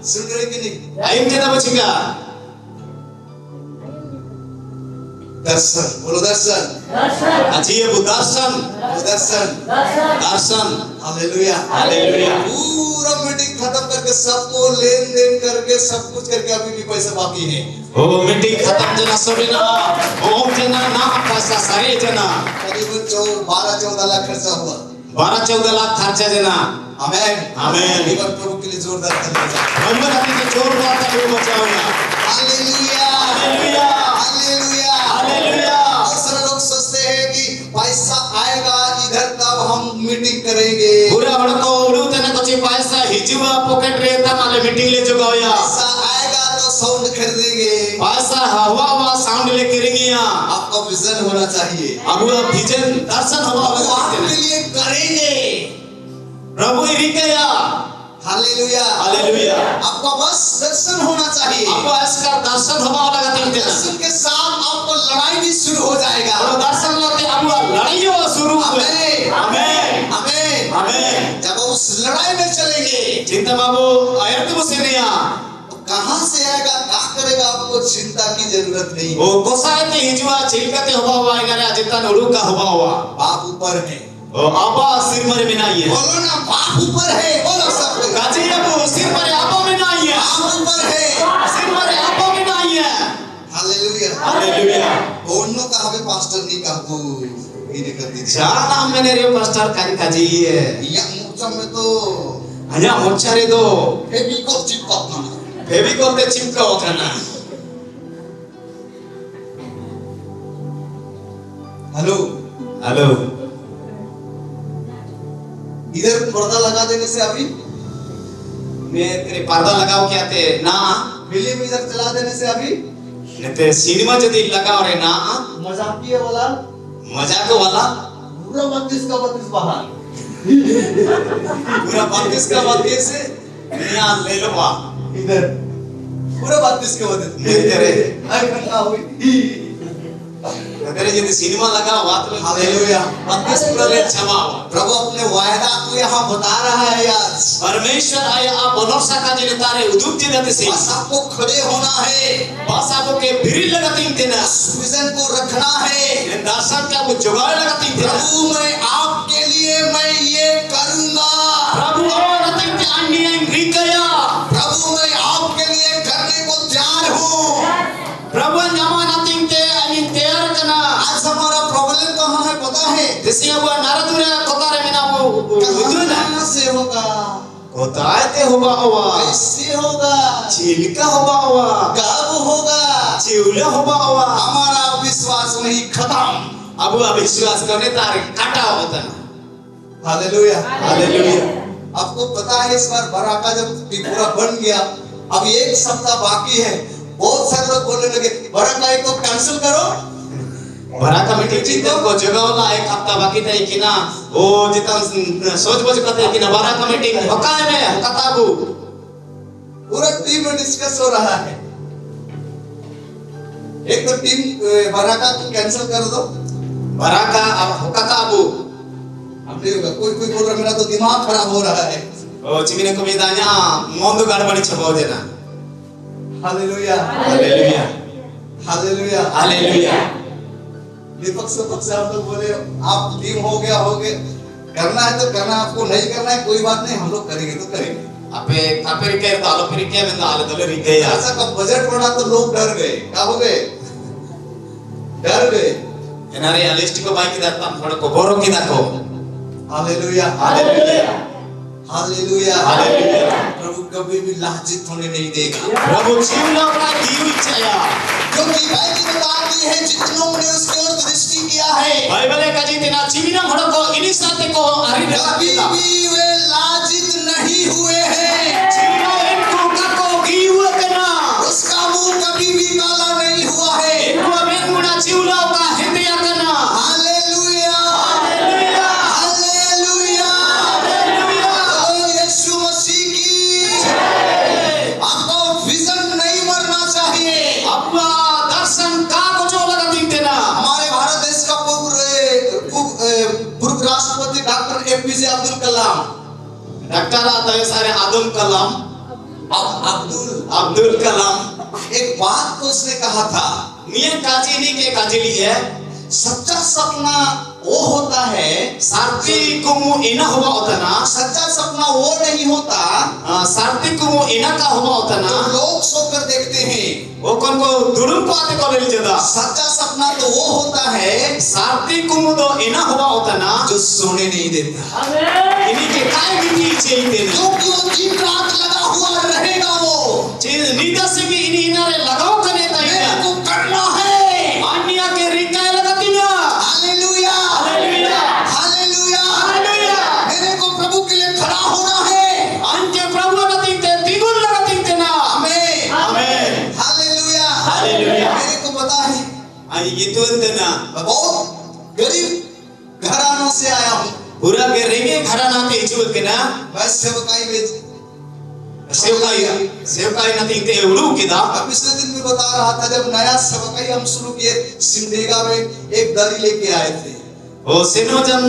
सुन रहे कि नहीं? आइम के बचिगा दर्शन बोलो, दर्शन अजी ये दर्शन दर्शन दर्शन। Hallelujah hallelujah. पूरा मीटिंग खत्म करके सबको लेन देन करके सब कुछ करके अभी भी पैसा बाकी है। ओ मीटिंग खत्म जना सभी ना ओ जना ना पैसा सारे जना करीबन 12-14 लाख खर्चा हुआ। 12-14 लाख खर्चा जना। आमेन आमेन। एक बार प्रभु के लिए जोरदार ताली। नंबर अपने के जोरदार ताली बजाओ ना। Hallelujah hallelujah hallelujah hallelujah. बहुत सारे लोग सोचते हैं कि पैसा आएगा इधर तब हम मीटिंग करेंगे। पूरा हड़को उड़ू तने कुछ पैसा हिजुआ पॉकेट रे ता माले मीटिंग ले जगह या पैसा आएगा तो साउंड खरीदेंगे, पैसा हवा साउंड ले करेंगे। आपका विजन होना चाहिए। अब वो विजन दर्शन वो हवा आपके लिए करेंगे। प्रभु इरिकया। Hallelujah hallelujah. आपका बस दर्शन होना चाहिए। आपको इसका दर्शन हवा लगा देते हैं। दर्शन के साथ आपको लड़ाई भी शुरू हो जाएगा। और दर्शन लेते अब लड़ाइयों शुरू हुए। आमेन आमेन आमेन आमेन। जब उस लड़ाई में चलेंगे चिंता बाबू आयत मुसेनिया तो कहां से आएगा, क्या करेगा, आपको चिंता की जरूरत नहीं। ओ कोसायते हिजुआ चिलकते हवा हुआ इनरे जितना नड़ू का हवा हुआ बाप ऊपर है। ओ आबा सिर मरे में नहीं है। बोलो ना, बाप ऊपर है। बोलो सब कोई। काजी अब सिर मरे आबा में नहीं है। बाप ऊपर है। सिर मरे आबा में नहीं है। Hallelujah hallelujah. ओन्नो का हमें पास्टर नहीं कहू ये कर दी। जाना मैंने रे पास्टर काजी है या मोचा में तो हजा मोचा रे दो फेविकोल चिपकाना, फेविकोल ते चिपकाओ करना। हेलो हेलो इधर पर्दा लगा देने से अभी मैं तेरे पर्दा लगाओ क्या ते ना फिल्म इधर चला देने से अभी ने ते सिनेमा जदी लगाओ रे ना मजाकिया वाला मजाक वाला पूरा 32 का 32 बाहर, पूरा 32 का 32 यहाँ ले लो वहाँ इधर, पूरा 32 के 32 तेरे घटना हुई तेरे जिन सिनेमा लगा हुआ तो हालेलुया 32 पूरा ले क्षमा हुआ। प्रभु अपने वायदा को यहाँ बता रहा है यार, परमेश्वर आया आप भरोसा का जिन तारे उदुप जिन से बस आपको खड़े होना है, बस आपको के भिरी लगाती देना, विजन को रखना है, दर्शन का वो जुगाड़ लगाती देना। प्रभु मैं आपके लिए मैं ये करूंगा, प्रभु और अतिथि अन्य रिकया, प्रभु मैं आपके लिए करने को तैयार हूँ। प्रभु जमान अतिथि अन्य तैयार करना। आज हमारा प्रॉब्लम कहाँ है पता है? जैसे वो नारदुरा कोतारे में ना वो कहाँ से होगा, कोताते होगा हुआ, कैसे होगा, चिलका होगा हुआ, कब होगा, चिउला होगा हुआ। हमारा विश्वास वही खत्म। अब अविश्वास करने तारे काटा होता है। Hallelujah hallelujah. आपको पता है इस बार बराका जब पूरा बन गया, अब एक सप्ताह बाकी है, बहुत सारे लोग बोलने लगे बराका को कैंसिल करो। बराका मीटिंग चिंतन को जगह एक हफ्ता बाकी था कि ना वो जितना सोच बोझ करते कि ना बराका मीटिंग हकाए में हकाताबू पूरा टीम में डिस्कस हो रहा है। एक तो टीम बराका को कैंसिल कर दो, बराका अब हकाताबू अब देखो कोई कोई बोल रहा मेरा तो दिमाग खराब हो रहा है। ओ चिमिने को मिदान्या मोंदो गड़बड़ी छपो देना। Hallelujah hallelujah hallelujah hallelujah. दीपक से आप लोग बोले आप टीम हो गया करना है तो करना, आपको नहीं करना है कोई बात नहीं, हम लोग करेंगे तो करेंगे। आपे रिके तालो रिके में दाल तो रिके यार ऐसा का बजट बढ़ा तो लोग डर गए, क्या हो गए, डर गए। एनारे लिस्ट को बाकी दाता थोड़ा को बोरो की दाको। Hallelujah hallelujah hallelujah hallelujah. प्रभु कभी भी लांछित होने नहीं देगा। प्रभु जीवन अपना जीव इच्छा क्योंकि बाइबल बताती है जितनों ने उसकी ओर दृष्टि किया है, बाइबल का जीतना जीविना भड़को इन्हीं साथे को कभी भी वे लांछित नहीं हुए हैं। जीविना इनको kako giwa kana उसका मुंह कभी भी काला नहीं हुआ है। इनको में मुना जीवला का हिंदिया kana। Hallelujah hallelujah hallelujah hallelujah. ओ यीशु मसीह की आपको विजन नहीं मरना चाहिए। अपना दर्शन का को जो लगा देना। हमारे भारत देश का पूर्व राष्ट्रपति doctor APJ Abdul Kalam, doctor आता है सारे आदम कलाम अब्दुल कलाम एक बात को उसने कहा था, मियां काजी नहीं के काजी लिए सच्चा सपना वो होता है, सारथी को मु इना हुआ होता ना, सच्चा सपना वो नहीं होता सारथी को मु इना का हुआ होता ना, जो लोग सोकर देखते हैं। वो कौन को दुरुम को आते को ले जदा। सच्चा सपना तो वो होता है सारथी को मु तो इना हुआ होता ना, जो सोने नहीं देता। इन्हीं के काय भी चाहिए ना, क्योंकि वो दिन रात लगा हुआ रहेगा। वो चीज नीदा से भी इन्हीं इनारे लगाओ करने ताइना को करना है। अन्य के रिकाय लगाती ना। Hallelujah hallelujah hallelujah hallelujah. मेरे को प्रभु के लिए खड़ा होना है। अन्य प्रभु लगाती ते द्विगुण लगाती ना। आमीन आमीन हालेलुया हालेलुया। मेरे को पता है आई ये तो देना मैं बहुत गरीब घरानों से आया हूँ। पूरा के रेंगे घराना के इजुल के ना मैं सेवकाई में सेवकाई नथिंग ते उड़ू के दा। पिछले दिन भी बता रहा था जब नया सेवकाई हम शुरू किए सिमडेगा में एक दरी लेके आए थे। ओ सिनोजन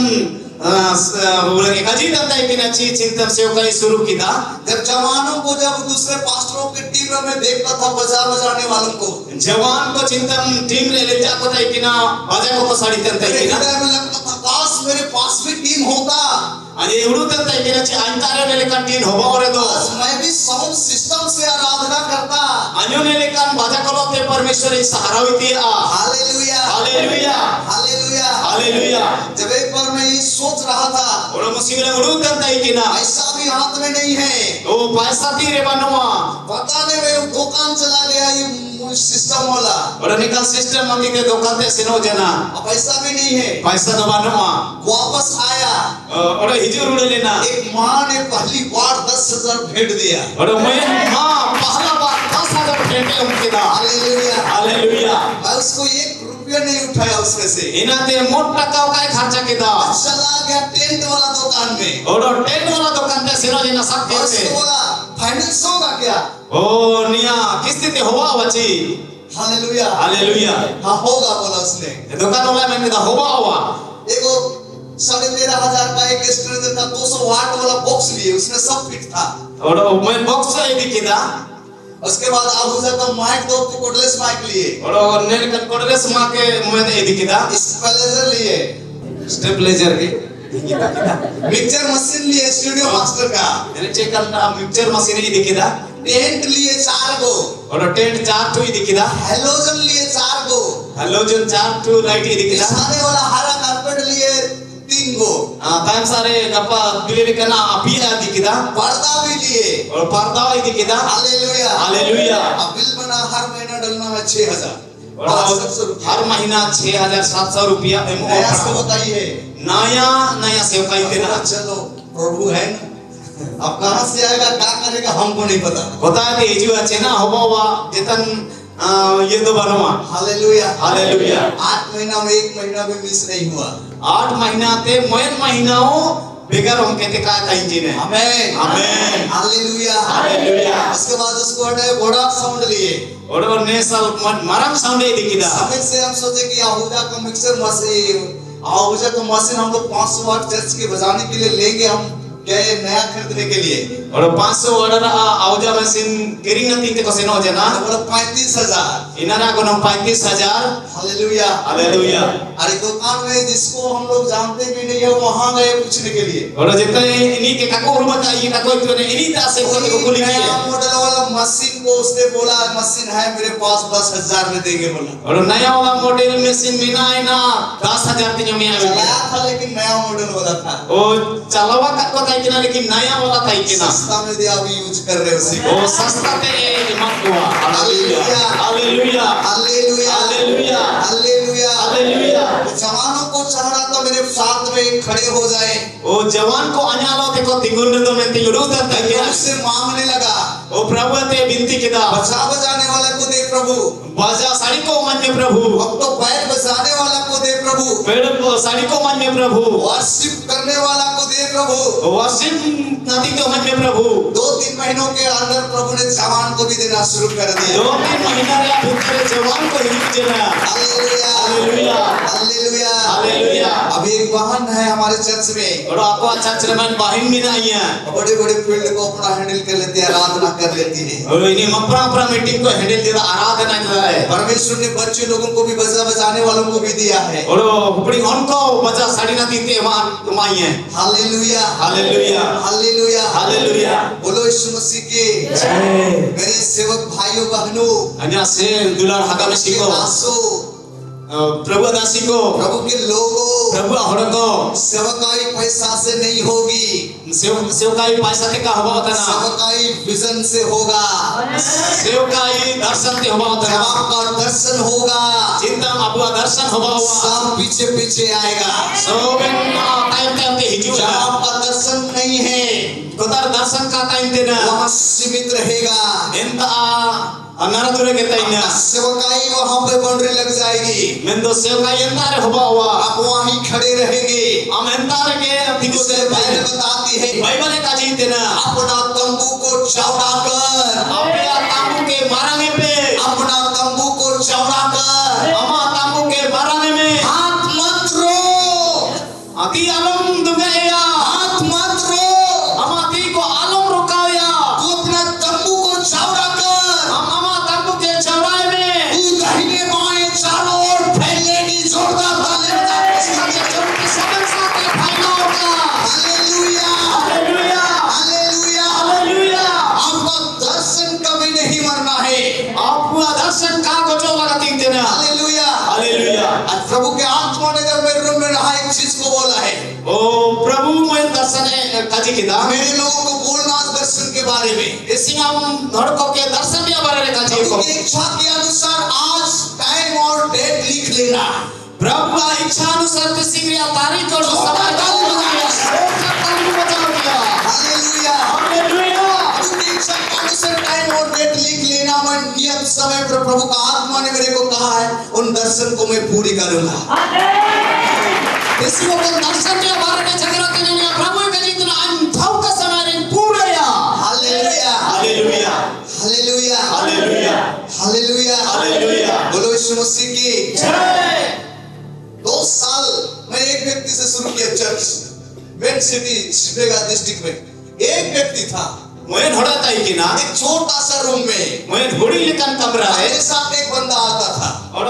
पूरा के काजी दंता है कि ना चीज चिंतन सेवकाई शुरू की दा। जब जवानों को जब दूसरे पास्टरों की टीम में देखता था बजाने वालों को, जवान को चिंतन टीम ले जाता था कि ना बाजा को साड़ी तंता है कि ना में लगता था काश मेरे पास भी टीम होता। अरे उड़ू तंता है कि ना अंतारे ने लेकर टीम होगा और दो मैं भी साउंड सिस्टम से आराधना करता। अन्यों ने लेकर बाजा को लोते परमेश्वर की सहारा हुई थी। Hallelujah hallelujah hallelujah hallelujah. जब एक बार मैं ये सोच रहा था और मुसीबत उड़ू तंता है कि ना पैसा भी हाथ में नहीं है, ओ पैसा तीरे बनवा पता नहीं मैं दुकान चला गया ये सिस्टम वाला और निकल सिस्टम मंदी के दुकान ते सिनो जना अब पैसा भी नहीं है। पैसा न बनवा वापस आया और हिजूर उड़े लेना। एक माँ ने पहली बार 10,000 भेंट दिया। और मैं हाँ पहला बार 10,000 भेंटे उनके दा। Hallelujah hallelujah. मैं उसको 1 रुपया नहीं उठाया उसमें से। इनाते मोटा का काय खर्चा किदा चला गया टेंट वाला दुकान में। ओडो टेंट वाला दुकान पे सिरो जिना सकते और थे उसको बोला फाइनेंस होगा क्या? ओ निया किस्ती ते हुआ वची हालेलुया हालेलुया हाँ होगा बोला उसने। दुकान वाला मैंने कहा हुआ हुआ एगो 13,500 का एक स्ट्रेंजर का 200 वाट वाला बॉक्स लिए, उसमें सब फिट था। ओडो मैं बॉक्स है किदा उसके बाद आबूजा का माइक दो कोडलेस माइक लिए। ओडो नेल का कोडलेस मा के मैं दे किदा स्टेबलाइजर लिए, स्टेबलाइजर के मिक्सर मशीन लिए स्टूडियो मास्टर का, मैंने चेक करना मिक्सर मशीन ही दिखिदा टेंट लिए 4 गो और टेंट 4 ठो ही दिखिदा हेलोजन लिए 4 गो हेलोजन 4 ठो लाइट ही दिखिदा बिछाने वाला हरा कारपेट लिए 3 गो टाइम सारे गप्पा दिले करना अपिया दिखिदा पर्दा भी लिए और पर्दा ही दिखिदा हालेलुया हालेलुया अब बिल बना हर महीना डालना है 6,000 हर महीना 6,700 रुपया नया से बताइए नया सेवकाई देना। चलो प्रभु है ना, अब कहां से आएगा क्या करेगा हमको नहीं पता। होता है कि जो अच्छे ना होवा जितन ये तो बनवा हालेलुया हालेलुया 8 महीना में 1 महीना भी मिस नहीं हुआ। 8 महीना ते मोयन महीनाओं बेगर हम कहते का कहीं जी ने आमेन आमेन हालेलुया हालेलुया। उसके बाद उसको हटाए घोड़ा साउंड लिए और ने साल मरम साउंड ही दिखिदा समय से हम सोचे कि आहुजा का मिक्सर मशीन आहुजा का मशीन हम लोग 500 वाट चर्च के बजाने के लिए लेंगे, हम गए नया खरीदने के लिए और 500 ऑर्डर आउजा मशीन गिरिंग नती ते कोसे नो जना बोला 35,000 इनारा को 35,000 हालेलुया हालेलुया। अरे दुकान में जिसको हम लोग जानते भी नहीं है वहां गए पूछने के लिए और जितने इन्हीं के काको रूम का ये काको तो ने इन्हीं ता से को खुली नया है मॉडल वाला मशीन को उसने बोला मशीन है मेरे पास 10,000 में देंगे बोला। और नया वाला मॉडल मशीन बिना है ना 10,000 की जमीन है चलाया था लेकिन नया मॉडल वाला था। ओ चलावा का था कि ना लेकिन नया वाला था कि ना सस्ता में दिया अभी यूज कर रहे उसी को ओ सस्ता ते मत हुआ hallelujah hallelujah hallelujah hallelujah hallelujah hallelujah. जवानों को चाह रहा था मेरे साथ में खड़े हो जाए। ओ जवान को अन्यालो ते को तिगुन तो मैं तिगुरु दता के उससे मांगने लगा ओ प्रभु ते विनती किदा बजा बजाने वाले को दे प्रभु, बाजा साड़ी को मान्य प्रभु, अब तो पैर बजाने वाला को दे प्रभु, पेड़ साड़ी को मान्य प्रभु, वर्शिप करने वाला को दे प्रभु, वर्शिप नदी को मान्य प्रभु। 2-3 महीनों के अंदर प्रभु ने जवान को भी देना शुरू कर दिया। 2-3 महीना रे भीतर जवान को ही देना हालेलुया हालेलुया हालेलुया हालेलुया। अभी एक बहन है हमारे चर्च में और आपको चर्च में बहन भी नहीं है बड़े बड़े फील्ड को अपना हैंडल कर लेती है, आराधना कर लेती है और इन्हीं अपना मीटिंग को हैंडल देता आराधना कर रहा है। परमेश्वर ने बच्चे लोगों को भी बजा बजाने वालों को भी दिया है और उपड़ी उनको बजा साड़ी ना दीते वहां माई है हालेलुया हालेलुया हालेलुया हालेलुया। बोलो यीशु मसीह के मेरे सेवक भाइयों बहनों अन्य से दुलार हगा में सीखो प्रभु दासी को प्रभु के लोगों प्रभु हड़को सेवकाई पैसा से नहीं होगी, सेवकाई पैसा के का हुआ होता ना सेवकाई विजन से होगा, सेवकाई दर्शन से हुआ होता जब आपका दर्शन होगा चिंता आपका दर्शन हुआ हुआ सब पीछे पीछे आएगा। सोबेन टाइम ते हिजू जब आपका दर्शन नहीं है कोतार दर्शन का टाइम देना वहां सीमित रहेगा, एंता अनारा दूर के ताइना सेवकाई वहां पे बाउंड्री लग जाएगी, मैं तो सेवकाई एंता रे हुआ हुआ आप वहीं खड़े रहेंगे। हम एंता रे के दिगो से बाइबल बताती है बाइबल का जी देना अपना तंबू को चौड़ा कर, अपने तांबू के मारने पे अपना तंबू को चौड़ा कर, अमा तांबू के मारने में हाथ मत रो, अति आलम दुगया हाथ मत रो, अमा ती को आलम रुकाया तू अपना तंबू को चौड़ा कर, हम अमा तांबू के चौड़ाई में तू दाहिने बाएं चारों ओर फैलेगी, जोरदार तालियों हालेलुया हालेलुया हालेलुया हालेलुया। आपका दर्शन कभी नहीं मरना है। आपका दर्शन का गोचो लगाती देना हालेलुया हालेलुया। आज प्रभु के आत्मा ने जब मेरे रूम में रहा एक चीज को बोला है, ओ प्रभु मैं दर्शन है काजी किदा मेरे लोगों को बोलना दर्शन के बारे में, इसी हम धड़को के दर्शन के बारे में काजी को प्रभु की इच्छा के अनुसार आज टाइम और डेट लिख लेना। प्रभु की इच्छा अनुसार तिसिंग्रिया तारीख और समय ताली बजाया ताली बजा दिया हालेलुया हालेलुया। प्रभु की इच्छा के अनुसार टाइम और डेट लिख लेना। मैं नियत समय पर प्रभु का आत्मा ने मेरे को कहा है उन दर्शन को मैं पूरी करूंगा। Yesus ko dर्शन dia barang jagara tinanya Prabhu ka jitna an thau ka samarin pura ya. Hallelujah Haleluya. Hallelujah Haleluya. Hallelujah Haleluya. बोलो यीशु मसीह की Jai. 2 साल मैं एक व्यक्ति से शुरू किया चर्च वेन सिटी शिवगंगा डिस्ट्रिक्ट में। एक व्यक्ति था, मैं थोड़ा था कि ना एक छोटा सा रूम में मैं थोड़ी लेकिन कमरा है मेरे साथ एक बंदा आता था और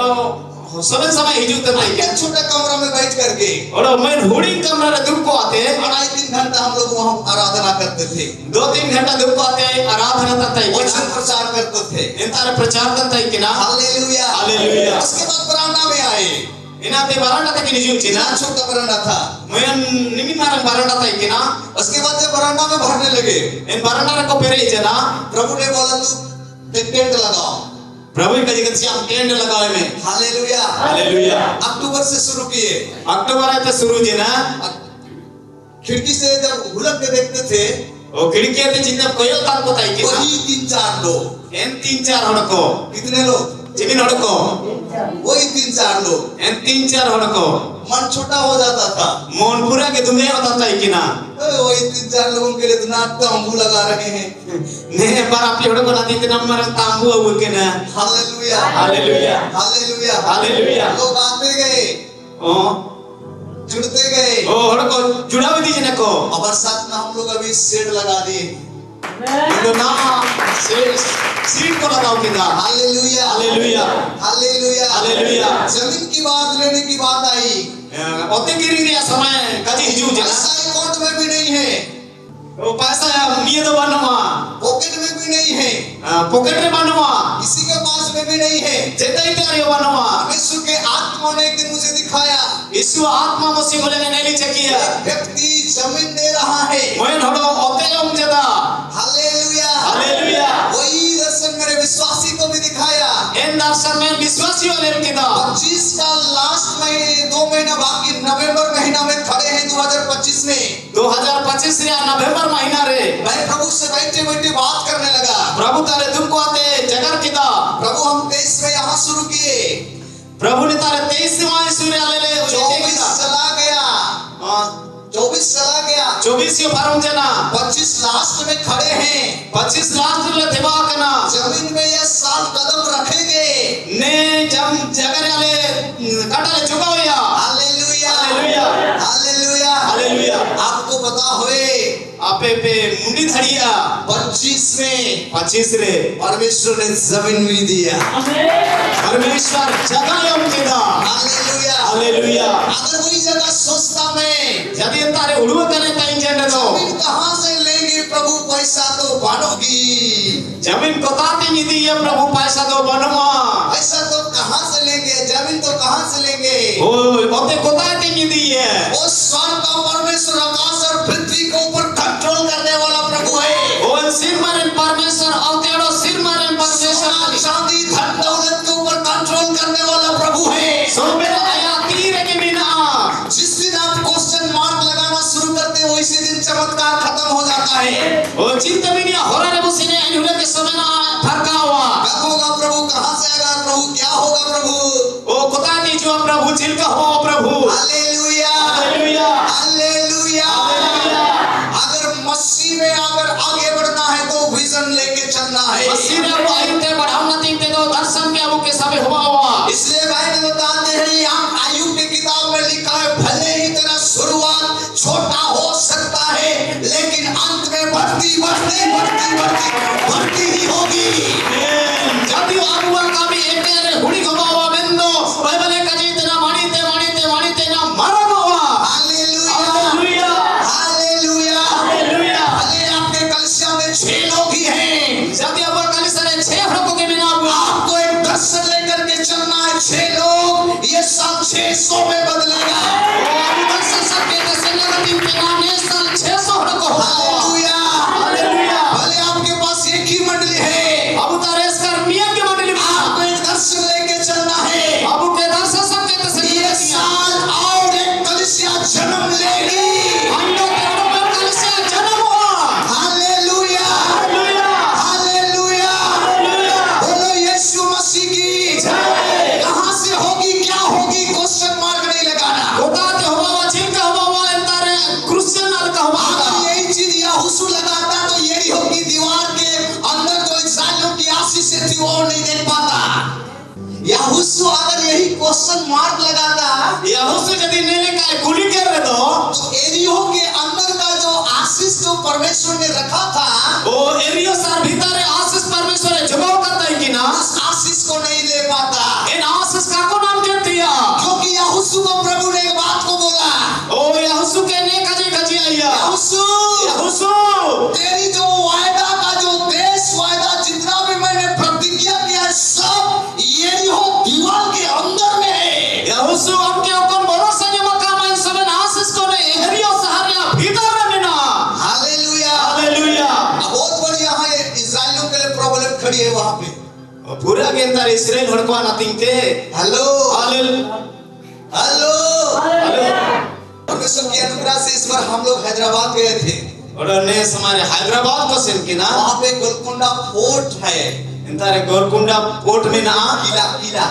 समय हिजू तो नहीं एक छोटा कमरा में बैठ करके और मैं थोड़ी कमरा रे दुख को आते 2.5-3 घंटा हम लोग वहाँ आराधना करते थे। 2-3 घंटा दुख को आते आराधना करता है वचन प्रचार करते थे। इंतार प्रचार करता है कि ना हालेलुया हालेलुया। उसके बाद बरामदा में आए, इना ते बरांडा तक निजू चिना छोटा बरामदा था। मैं निमित मारंग बरांडा था कि ना उसके बाद जब बरामदा में भरने लगे इन बरांडा को पेरे जना प्रभु ने बोला तू टेंट लगाओ। प्रभु का जगत से हम टेंट लगाए में हालेलुया हालेलुया। अक्टूबर से शुरू किए। अक्टूबर है तो शुरू जी ना खिड़की से जब घुलक के देखते थे वो खिड़की ते जिन्ने कोयो तान को ताई कि ना वही 3-4 लोग। इन 3-4 हड़को कितने लोग? जिमिन हड़को वही 3-4 लोग। इन 3-4 हड़को मन छोटा हो जाता था। मोन पूरा के दुनिया होता था कि ना वही 3-4 लोगों के लिए तो नाक तंबू लगा रहे हैं। ने पर आप हड़को ना तीन नंबर तांबू हो के ना हालेलुया हालेलुया हालेलुया हालेलुया। लोग आते गए ओ जुड़ते गए ओ हड़को जुड़ा भी दीजिए को और बरसात में हम लोग अभी शेड लगा दिए। तो ना सीट को लगाओ कि ना हालेलुया हालेलुया हालेलुया हालेलुया। जमीन की बात लेने की बात आई, ओते गिरी दिया समय कदी हिजू जना पैसा अकाउंट में भी नहीं है, वो पैसा निये दो बनवा पॉकेट में भी नहीं है, पॉकेट रे बनवा किसी के पास में भी नहीं है। जेता ही तारी बनवा यीशु के आत्मा ने एक दिन मुझे दिखाया यीशु आत्मा मसीह बोले ने नहीं चकिया व्यक्ति जमीन दे रहा है। मैं हड़ो ओते हम जदा हालेलुया हालेलुया। वही दर्शन मेरे विश्वासी को भी दिखाया। इन दर्शन में विश्वासी वाले के दा 25 का लास्ट में 2 महीना बाकी नवंबर महीना में खड़े हैं 2025 में 2025 रे नवंबर महीना रे मैं प्रभु से बैठे बैठे बात करने लगा। प्रभु तारे तुमको आते जगर की दा प्रभु हम 23 में यहाँ शुरू किए, प्रभु ने तारे 23 में सूर्य आले ले 24 चला गया, 24 चला गया, 24 यो फारम जना 25 लास्ट में खड़े हैं। 25 लास्ट ले दिवा कना जमीन में यह साल कदम रखेंगे। ने जम जगर आले कटले चुकावया हालेलुया हालेलुया हालेलुया हालेलुया। आपको पता होए आपे पे मुंडी धड़िया 25 में 25 रे परमेश्वर ने जमीन भी दिया। परमेश्वर जगह यम के दा हालेलुया हालेलुया। अगर वही जगह सोचता मैं यदि तारे उड़ुआ कने ताई जंड दो जमीन कहाँ से लेंगे प्रभु, पैसा तो बनोगी, जमीन को ताती नहीं दी है प्रभु पैसा दो बनवा पैसा तो कहाँ से लेंगे, जमीन तो कहाँ से लेंगे। ओ ओते को ताती नहीं दी है वो स्वर्ग का परमेश्वर आकाश और पृथ्वी के ऊपर कंट्रोल करने वाला प्रभु है। ओ सिर मारन परमेश्वर औतेड़ो सिर मारन परमेश्वर चांदी धन दौलत के ऊपर कंट्रोल करने वाला प्रभु है। सोबे आया तीर के बिना जिस दिन आप क्वेश्चन मार्क लगाना शुरू करते हैं उसी दिन चमत्कार खत्म हो जाता है। ओ चिंता भी नहीं हो रहा है मुझसे ने इन्होंने के समय ना फरका हुआ कब होगा प्रभु, कहाँ से आएगा प्रभु, क्या होगा प्रभु। ओ खुदा की जो प्रभु जिनका हो प्रभु हालेलुया हालेलुया हालेलुया। हालेलुया। अगर मसीह में अगर आगे बढ़ना है तो विजन लेके चलना है। मसीह ने वो आयुते बढ़ावना तीन ते दो दर्शन के अब के सबे हुआ इसलिए भाई बताते हैं यहाँ आयु की किताब में लिखा है भले ही तेरा शुरुआत छोटा हो सकता है लेकिन अंत में बढ़ती बढ़ती बढ़ती बढ़ती बढ़ती ही होगी। जब भी आबुआ का भी एक तेरे हुड़ी घुमावा बिंदो बाइबल का जितना मानीते ना मारा हुआ। Hallelujah hallelujah hallelujah. भले आपके कलीसिया में 6 लोग ही हैं, जब भी अब कलीसिया ने 6 हड़कों के बिना हुआ आपको एक दर्शन लेकर के चलना है। 6 लोग ये साल 600 में बदलेगा। अभी दर्शन सबके दर्शन लगा तीन के नाम ने साल 600 हड़कों हुआ। Hallelujah hallelujah. भले आपके पास एक ही मंडली है, अब तारे क्वेश्चन मार्क लगाता यहोशू यदि नेले काय कुली कर रहे तो एरियो के अंदर का जो आशीष जो परमेश्वर ने रखा था ओ एरियो सार भीतर आशीष परमेश्वर ने जमाव करता है कि ना उस आशीष को नहीं ले पाता इन आशीष का को नाम क्या दिया क्योंकि यहोशू को प्रभु ने एक बात को बोला ओ यहोशू के ने कजी आया यहोशू तेरी जो वायदा का जो देश वायदा जितना भी मैंने प्रतिज्ञा किया है सब यरीहो दीवार के अंदर में है यहोशू आपके ऊपर भरोसा नहीं मका मैं सब आशीष को ने एरियो सहारिया भीतर में ना हालेलुया हालेलुया बहुत बड़ी यहाँ इस्राएलियों के लिए प्रॉब्लम खड़ी है वहाँ पे पूरा के अंदर इस्राएल हड़कवा नथिंग थे हेलो हेलो परमेश्वर की अनुग्रह से इस बार हम लोग हैदराबाद गए थे और ने हमारे हैदराबाद को सेन की ना वहाँ पे गोलकुंडा फोर्ट है इंतारे गोलकुंडा फोर्ट में ना किला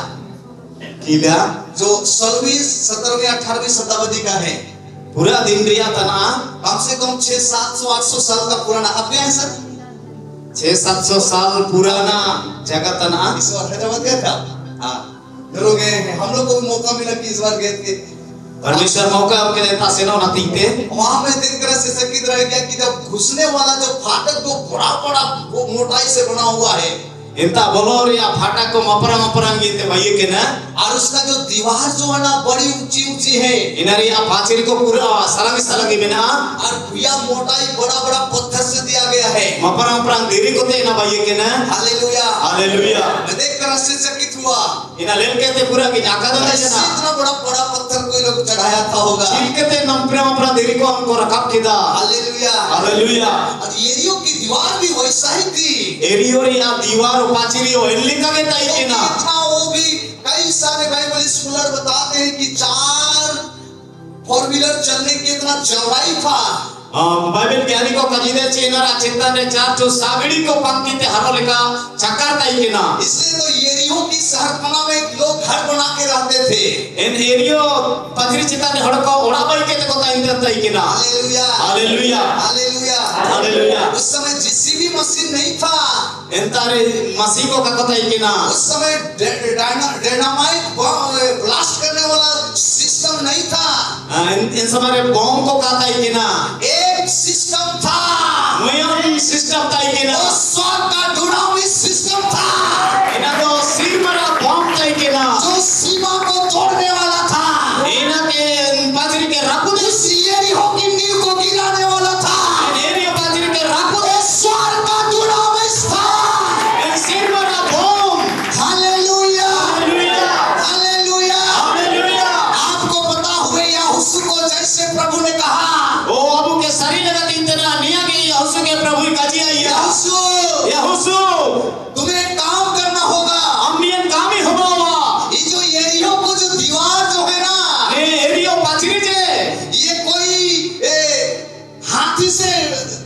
जो 16वीं 17वीं 18वीं शताब्दी का है पूरा दिन रिया तना कम से कम 600 700 800 साल का पुराना अब गए हैं सर 600 700 साल पुराना जगह तना इस बार हैदराबाद गया था हाँ जरूर गए हैं हम लोग को भी मौका मिला कि इस बार गए थे परमेश्वर मौका आपके देता से ना नथिंग थे वहां में देखकर ऐसे चकित रह गया कि जब घुसने वाला जो फाटक जो बड़ा बड़ा मोटाई से बना हुआ है इंता बोलोर या फाटा को मपरा गीते भैया के ना और उसका जो दीवार जो है ना बड़ी ऊंची ऊंची है इनारी या पाचिल को पूरा सलंगी बिना और भैया मोटाई बड़ा बड़ा पत्थर से दिया गया है मपरा देरी को ते ना भैया के ना हालेलुया हालेलुया मैं देखकर आश्चर्यचकित हुआ इना लेल कहते पूरा की जाका दो जना इतना बड़ा पत्थर कोई लोग चढ़ाया था होगा छिल कहते मपरा देरी को हमको रखा किदा हालेलुया हालेलुया और एरियो की दीवार भी वैसा ही थी एरियो रे या दीवार पाचिली ओ एल्ली का के ताई के ना इतना वो भी कई सारे बाइबल स्कॉलर बताते हैं कि 4 4 व्हीलर चलने की इतना चौड़ाई था बाइबल ज्ञानी को कजीदे चेनरा चिंतन ने 4 जो सागड़ी को पंक्ति ते हरो लिखा चक्कर ताई के ना इसलिए तो एरियो की शहरपना में लोग घर बना के रहते थे इन एरियो पथरी चिता ने हड़को उड़ाबाई के को ताई ताई के ना हालेलुया हालेलुया हालेलुया हालेलुया उस समय जीसीबी मशीन नहीं था इंतारे मसीह को कताई के ना उस समय डायनामाइट ब्लास्ट करने वाला सिस्टम नहीं था इन समय बॉम्ब को कताई के ना एक सिस्टम था मुयम सिस्टम ताई के ना स्वर्ग का डुनामिस सिस्टम था इना तो सिर पर बॉम्ब ताई के ना जो सीमा को तोड़ने वाला था इना के पादरी के राकू ने यरीहो की नींव को गिराने वाला था एरिया पादरी के राकू स्वर्ग का डुनामिस था सिर पर bomb hallelujah hallelujah hallelujah hallelujah आपको पता हुए यहोशू को जैसे प्रभु ने कहा ओ अबू के शरीर लगा तीन तना निया के यहोशू के प्रभु काजी आई यहोशू तुम्हें काम करना होगा अम्मियन काम ही होगा ये जो एरियो को जो दीवार जो है ना ए एरियो पाचरी जे ये कोई हाथी से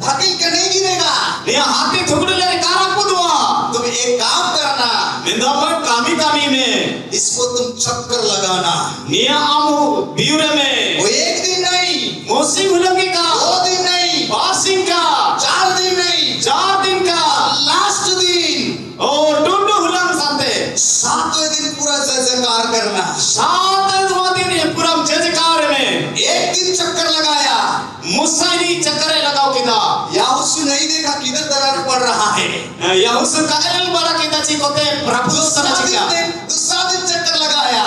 धकेल के नहीं गिरेगा ने हाथी ठुकड़े ले कारा कुदवा तुम एक काम करना निंदामत कामी में इसको तुम चक्कर लगाना निया आमु बियुरे में वो एक दिन नहीं मोसी गुलंगी का 2 दिन नहीं पासिंग का 4 दिन नहीं 4 दिन का लास्ट दिन ओ टुंडू हुलंग साथे 7वें दिन पूरा जयकार करना 7वां दिन ये पूरा जयकार में एक दिन चक्कर लगाया मुसाइनी चक्कर लगाओ किदा यहोशू नहीं देखा किधर दरार पड़ रहा है यहोशू का एल बड़ा किदा चिकोते प्रभु दूसरा दिन चक्कर लगाया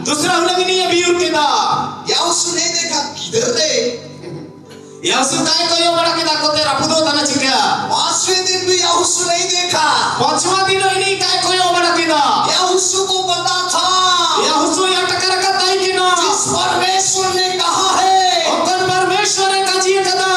दूसरा हुलंग नहीं है बियुर किदा यहोशू नहीं देखा किधर रे यहोशू काय कोयो बड़ा किदा कोते रपुदो तना चिका 5वें दिन भी यहोशू नहीं देखा 5वां दिन नहीं काय कोयो बड़ा किदा यहोशू को पता था यहोशू या टकर का ताई कि ना जिस परमेश्वर ने कहा है ओकर परमेश्वर का जी कदा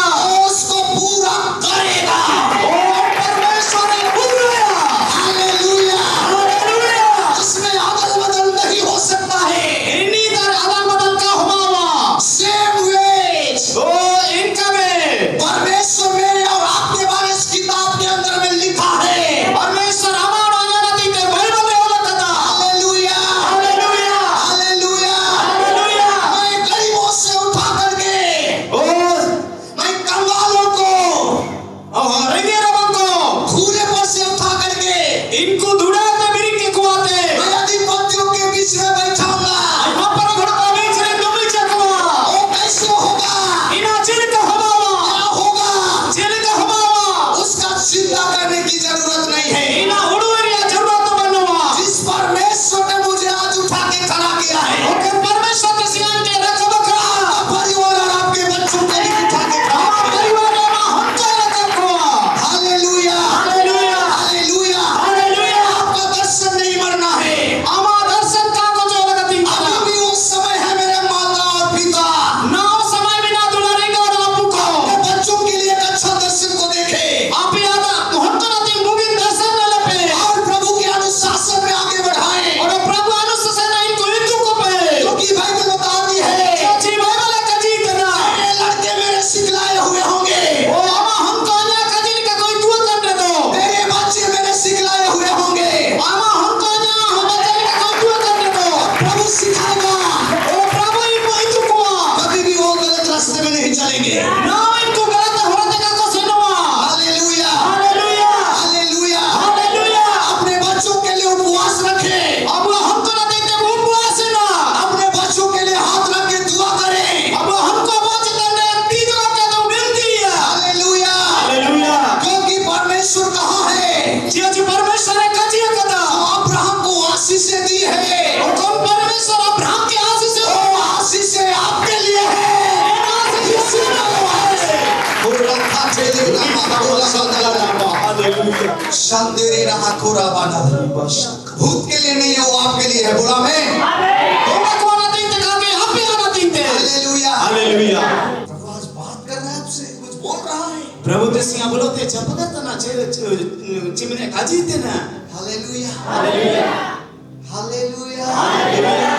उसको पूरा करेगा ओ परमेश्वर पूरा हालेलुया हालेलुया इसमें अदल बदल नहीं हो सकता है इन्हीं दर अदल बदल का हुआ सेम वे ओ इनका में परमेश्वर मेरे और आपके बारे इस किताब के अंदर में लिखा है परमेश्वर हमारा आज्ञा दी ते बाइबल में होला कदा hallelujah hallelujah hallelujah No itu galata horate kako senwa. Hallelujah Haleluya. Hallelujah Haleluya. अपने बच्चों के लिए उपवास रखे Abu हमको ना देते उपवास ना. अपने बच्चों के लिए हाथ रख के दुआ करें Abu हमको बात करने तीन का तो मिलती है. Hallelujah Haleluya. क्योंकि परमेश्वर कहाँ है Jadi परमेश्वर ने कजी कदा. अब्राहम को आशीष दी है और कौन परमेश्वर अब्राहम के आशीष से वो आशीष आपके लिए है वो रखा चले Haleluya. शांतिरे रहा खोरा बाना भूत के लिए नहीं है वो आपके लिए है बोला मैं Kau kau nak tinggal kami apa yang nak tinggal? Hallelujah Haleluya. प्रभु आज बात कर रहा है आपसे कुछ बोल रहा है प्रभु ते सिंह बोलते चपका तना चिमने काजी देना. Hallelujah Haleluya. Hallelujah Haleluya.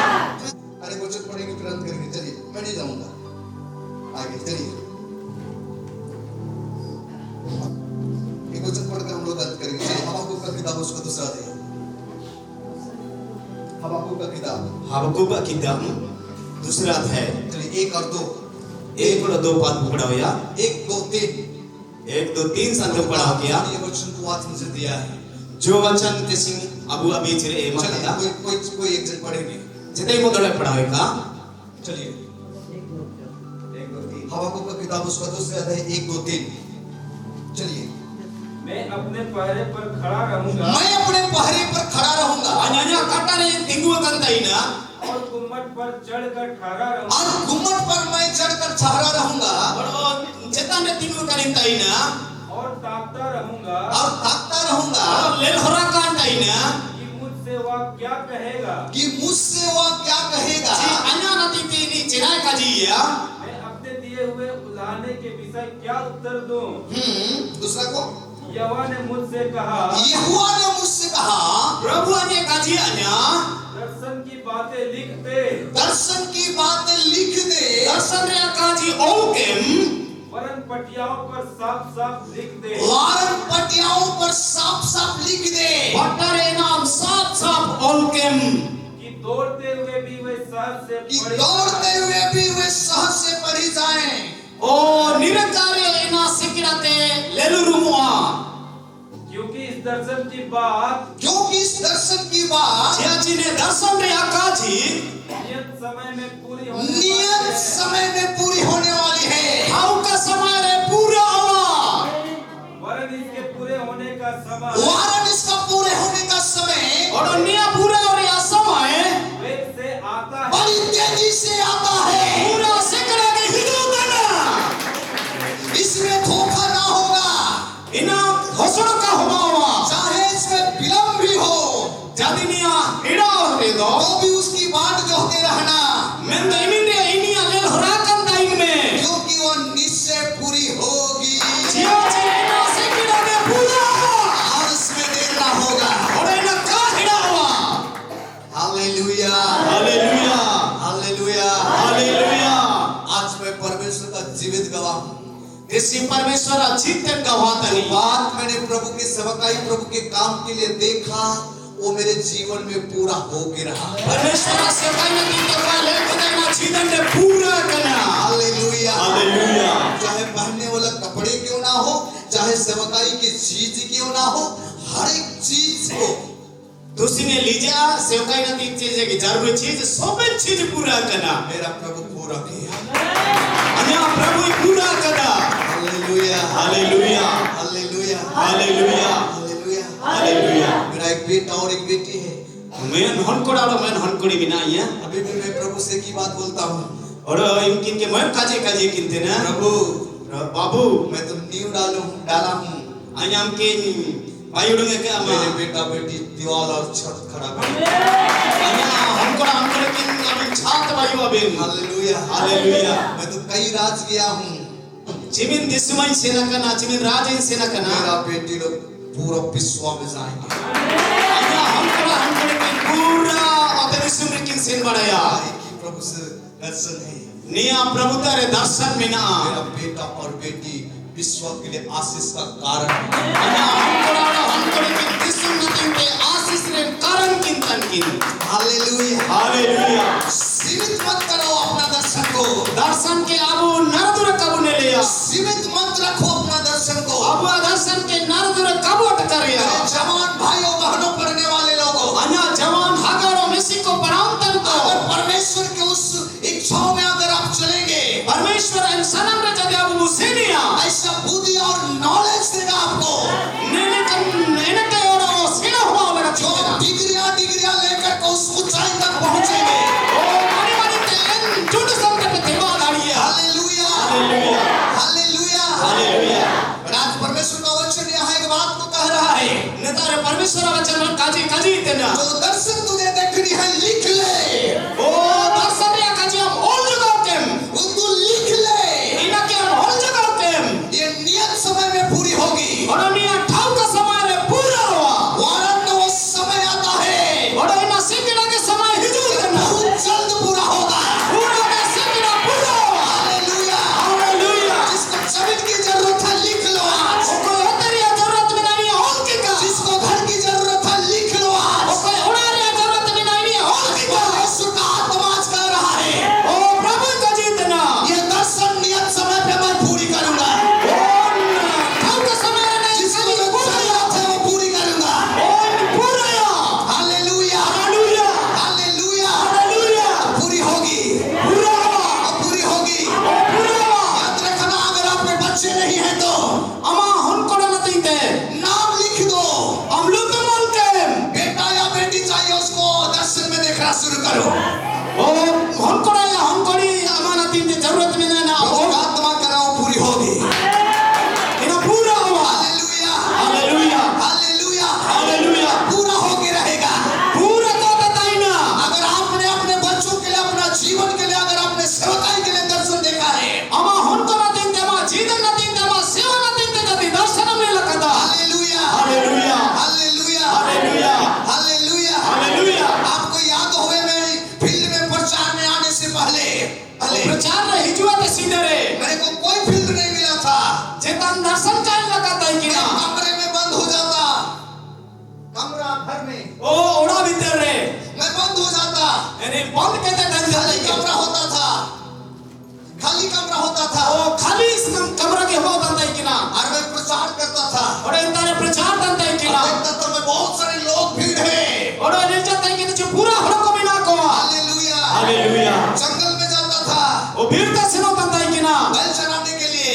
अरे वचन पढ़ेंगे तुरंत करेंगे चलिए मैं नहीं जाऊंगा आगे चलिए एक वचन पढ़कर हम लोग अंत करेंगे चलिए हबाकुक का किताब उसका दूसरा अध्याय हबाकुक का किताब Habakuk kitab दूसरा अध्याय चलिए एक और दो 1 और 2 पद पढ़ा हो या 1 2 3 1 2 3 संत पढ़ा हो गया. ये वचन को आज मुझे दिया है जो वचन ते सिंह अबू अभी चिरे चलिए मकदा कोई एक जन पढ़ेंगे जितने को दड़े पढ़ा होगा. चलिए हबाकुक का किताब उसका दूसरा अध्याय 1 2 3 चलिए मैं अपने पहरे पर खड़ा रहूंगा मैं अपने पहरे पर खड़ा रहूंगा Hanya kata ni tinggu kanta ina. और गुम्मट पर चढ़कर ठहरा रहूंगा और गुम्मट पर मैं चढ़कर ठहरा रहूंगा Kalau cetan ni tinggu kanta ina. और ताकता रहूंगा और ताकता रहूंगा Kalau lel hora kanta ina. कि मुझसे वह क्या कहेगा कि मुझसे वह क्या कहेगा Si hanya nanti ini cerai kaji ya. मैं अपने दिए हुए उलाहने के विषय क्या उत्तर दूं दूसरा को यहोवा ने मुझसे कहा यहोवा ने मुझसे कहा Prabu hanya kaji hanya. दर्शन की बातें लिख दे दर्शन की बातें लिख दे Darsan ria kaji olkem. वरन पटियाओं पर साफ साफ लिख दे वारन पटियाओं पर साफ साफ लिख दे Batare naam sap sap olkem. कि दौड़ते हुए भी वे सहज से कि पढ़े दौड़ते हुए भी वे सहज से पढ़ी जाएं Oh nirakare ina sekirate lelu rumua. क्योंकि इस दर्शन की बात क्योंकि इस दर्शन की बात Ciaci ne darsan ria kaji. नियत समय में पूरी होने वाली नियत है। समय में पूरी होने वाली है Kau ka समय रे पूरा हुआ. वरन इसके पूरे होने का समय वारन इसका पूरे होने का समय Kalau nia पूरा और या समय वेग से आता है बड़ी तेजी से आता है पूरा sekira ke hidup dana. इसमें धोखा ना होगा Ina hosoro ka huwa. चाहे इसमें विलंब भी हो Jadi nia ida redo. तो भी उसकी बाट जोहते रहना Men imin dia ini alel horakan tain me. क्योंकि वो निश्चय पूरी होगी Ciaci ina sekira ke पूरा. और इसमें देर ना होगा Orang ina ka hida huwa. Hallelujah Haleluya. Hallelujah Haleluya. आज मैं परमेश्वर का जीवित गवाह हूँ Desi परमेश्वर चित्तन गवाहतनी. बात मैंने प्रभु के सेवकाई प्रभु के काम के लिए देखा वो मेरे जीवन में पूरा हो के रहा परमेश्वर से कहने की तो पहले खुदा जीवन ने पूरा करना. Hallelujah hallelujah. चाहे पहनने वाला कपड़े क्यों ना हो चाहे सेवकाई की चीज क्यों ना हो हर एक चीज को तुसी ने लीजा सेवकाई ना तीन चीजें की जरूरी चीज सब चीज पूरा करना. मेरा प्रभु पूरा किया अन्य प्रभु पूरा करना. Hallelujah hallelujah. Hallelujah hallelujah. Hallelujah hallelujah. मेरा एक बेटा और एक बेटी है मैं हनकोड़ी बिना ये अभी भी मैं प्रभु से की बात बोलता हूँ और इनकिन के मैं काजे काजे किनते ना प्रभु बाबू मैं तो नींव डाला हूँ अन्यम किन बायुडंगे के अमा मेरे बेटा बेटी दीवार और छत खड़ा कर अन्य हमको किन अभी छात बायु अबे हालेलुया हालेलुया. मैं तो कई राज गया हूँ चिमिन दिसमन सेना करना चिमिन राजन सेना करना. मेरा बेटी लोग पूरा विश्व में जाएंगे अन्य हमको किन पूरा अतरी सुमरिकिन सेन बढ़ाया. प्रभु से दर्शन है निया प्रभुता रे दर्शन में ना मेरा बेटा और बेटी विश्व के लिए आशीष का कारण है अन्य हमको किन दिसमन के आशीष रे कारण किन तन किन. Hallelujah hallelujah. सीमित मत करो अपना दर्शन को, दर्शन के अबु नरदुर कबु ने लिया, सीमित मत रखो अपना दर्शन को। अबु दर्शन के नरदुर कबु अटकरिया। जवान भाइयों बहनों पढ़ने वाले लोगों, अन्य जवान हागरो मिसी को परांतन को अगर परमेश्वर के उस इच्छाओं में अगर आप चलेंगे, परमेश्वर इंसानन रे जदि अबु मुसेनिया ऐसा बुद्धि और नॉलेज देगा आपको, नेने कन नेने के और सीना हुआ लगा जो डिग्रियां लेकर के उस ऊंचाई तक पहुंचेंगे। ओ मारी मारी तेन झूठ संत पे देवा दाड़िया। Hallelujah, hallelujah, hallelujah, hallelujah. आज परमेश्वर का वचन यहाँ एक बात को कह रहा है, नेतारे परमेश्वर वचन काजी काजी तेना जो दर्शन तुझे देखनी है लिख ले। ओ दर्शन या काजी हम ओल जगह केम वो तू लिख ले, इना के हम ओल जगह केम ये नियत समय में पूरी होगी। और निया ठाव का समय रे पूरा हुआ वारंट वो समय आता है, और इना सिकड़ा के समय हिजू तेना बहुत जल्द पूरा होगा। पूरा के सिकड़ा पूरा हुआ। Hallelujah, hallelujah. जिसको जमीन की जरूरत है लिख लो आज, ओ कोई होतरी जरूरत में नहीं ओल के का जिसको घर की जरूरत है लिख लो ओ आज। कोई उड़ारी जरूरत में नहीं ओल के का परमेश्वर का आत्मा आज कह रहा है, ओ प्रभु का जीतना ये दर्शन नियत समय पे मैं पूरी करूंगा। ठाव का समय नहीं जिसको जो जरूरत है वो पूरी करूंगा। पूरा हालेलुया, हालेलुया हालेलुया, हालेलुया पूरी होगी, पूरा हुआ अब पूरी होगी। पूरा हुआ। याद रखना, अगर आपके बच्चे नहीं हैं तो अमा हुन कोड़ा नहीं थे नाम लिख दो। अमलू तो मोलके बेटा या बेटी चाहिए उसको दर्शन में देखना शुरू करो। ओ हुन कोड़ा या हुन कोड़ी अमानत दी जरूरत में नहीं ना वो आत्मा कराओ पूरी होगी। इना पूरा हुआ। Hallelujah, hallelujah hallelujah, hallelujah. पूरा होके रहेगा। पूरा तो बताई ना अगर आपने अपने बच्चों के लिए, अपना जीवन के लिए, अगर आपने सेवकाई के लिए दर्शन देखा है, अमा हुन कोड़ा दिन ते मा जीवन न दिन ते मा सेवा न दिन ते जदी दर्शन में लकदा। Hallelujah, hallelujah hallelujah, hallelujah hallelujah. Hallelujah. आपको याद होवे, मैं फील्ड में प्रचार में आने से पहले प्रचार रे हिजुआ ते सीधे रे मेरे को कोई फील्ड नहीं मिला था। जेतन दर्शन काल लगाता है कि मैं ना कमरे में बंद हो जाता, कमरा घर में ओ ओड़ा भीतर रे मैं बंद हो जाता। यानी बंद कहते ढंग खाली से कमरा होता था, खाली कमरा होता था, ओ खाली इस कमरा के हो दंता है कि ना और मैं प्रचार करता था। और इंतारे प्रचार दंता है कि ना देखता था मैं बहुत सारे लोग भीड़ है। और ने चाहता है कि जो पूरा हड़को में ना को हालेलुया, हालेलुया। जंगल में जाता था ओ भीड़ का सिनो दंता है कि ना बैल चराने के लिए।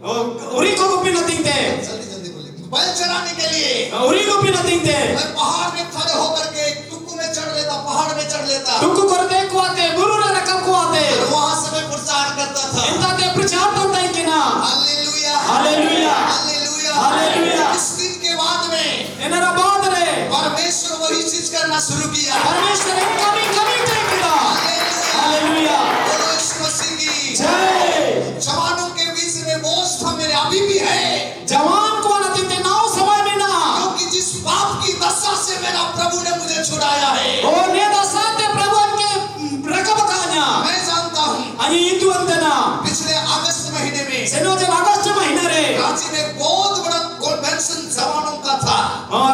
ओ उरी को भी नथिंग थे जल्दी जल्दी बोलिए, बैल चराने के लिए उरी को भी नथिंग थे मैं पहाड़ में खड़े होकर के टुक्कू में चढ़ लेता, पहाड़ में चढ़ लेता, तुमको करते को आते गुरु रे रकम को आते और वहां से मैं प्रचार करता था। इंता के प्रचार दंता है कि ना हालेलुया, हालेलुया हालेलुया, हालेलुया। इस दिन के बाद में इनरा बाद रे परमेश्वर वही चीज करना शुरू किया। परमेश्वर कमी कमी टेकिदा। Hallelujah, hallelujah. बोलो यीशु मसीह की जय। जवानों के बीच में बोझ था मेरे, अभी भी है, जवान को न देते नाव समय में ना क्योंकि जिस पाप की दशा से मेरा प्रभु ने मुझे छुड़ाया है, ओ ने दसाते प्रभु के रकब कान्या मैं जानता हूँ। अनि इंदु अंदना पिछले अगस्त महीने में सेनो जन अगस्त महीना रे रांची में बहुत बड़ा कन्वेंशन जवानों का था।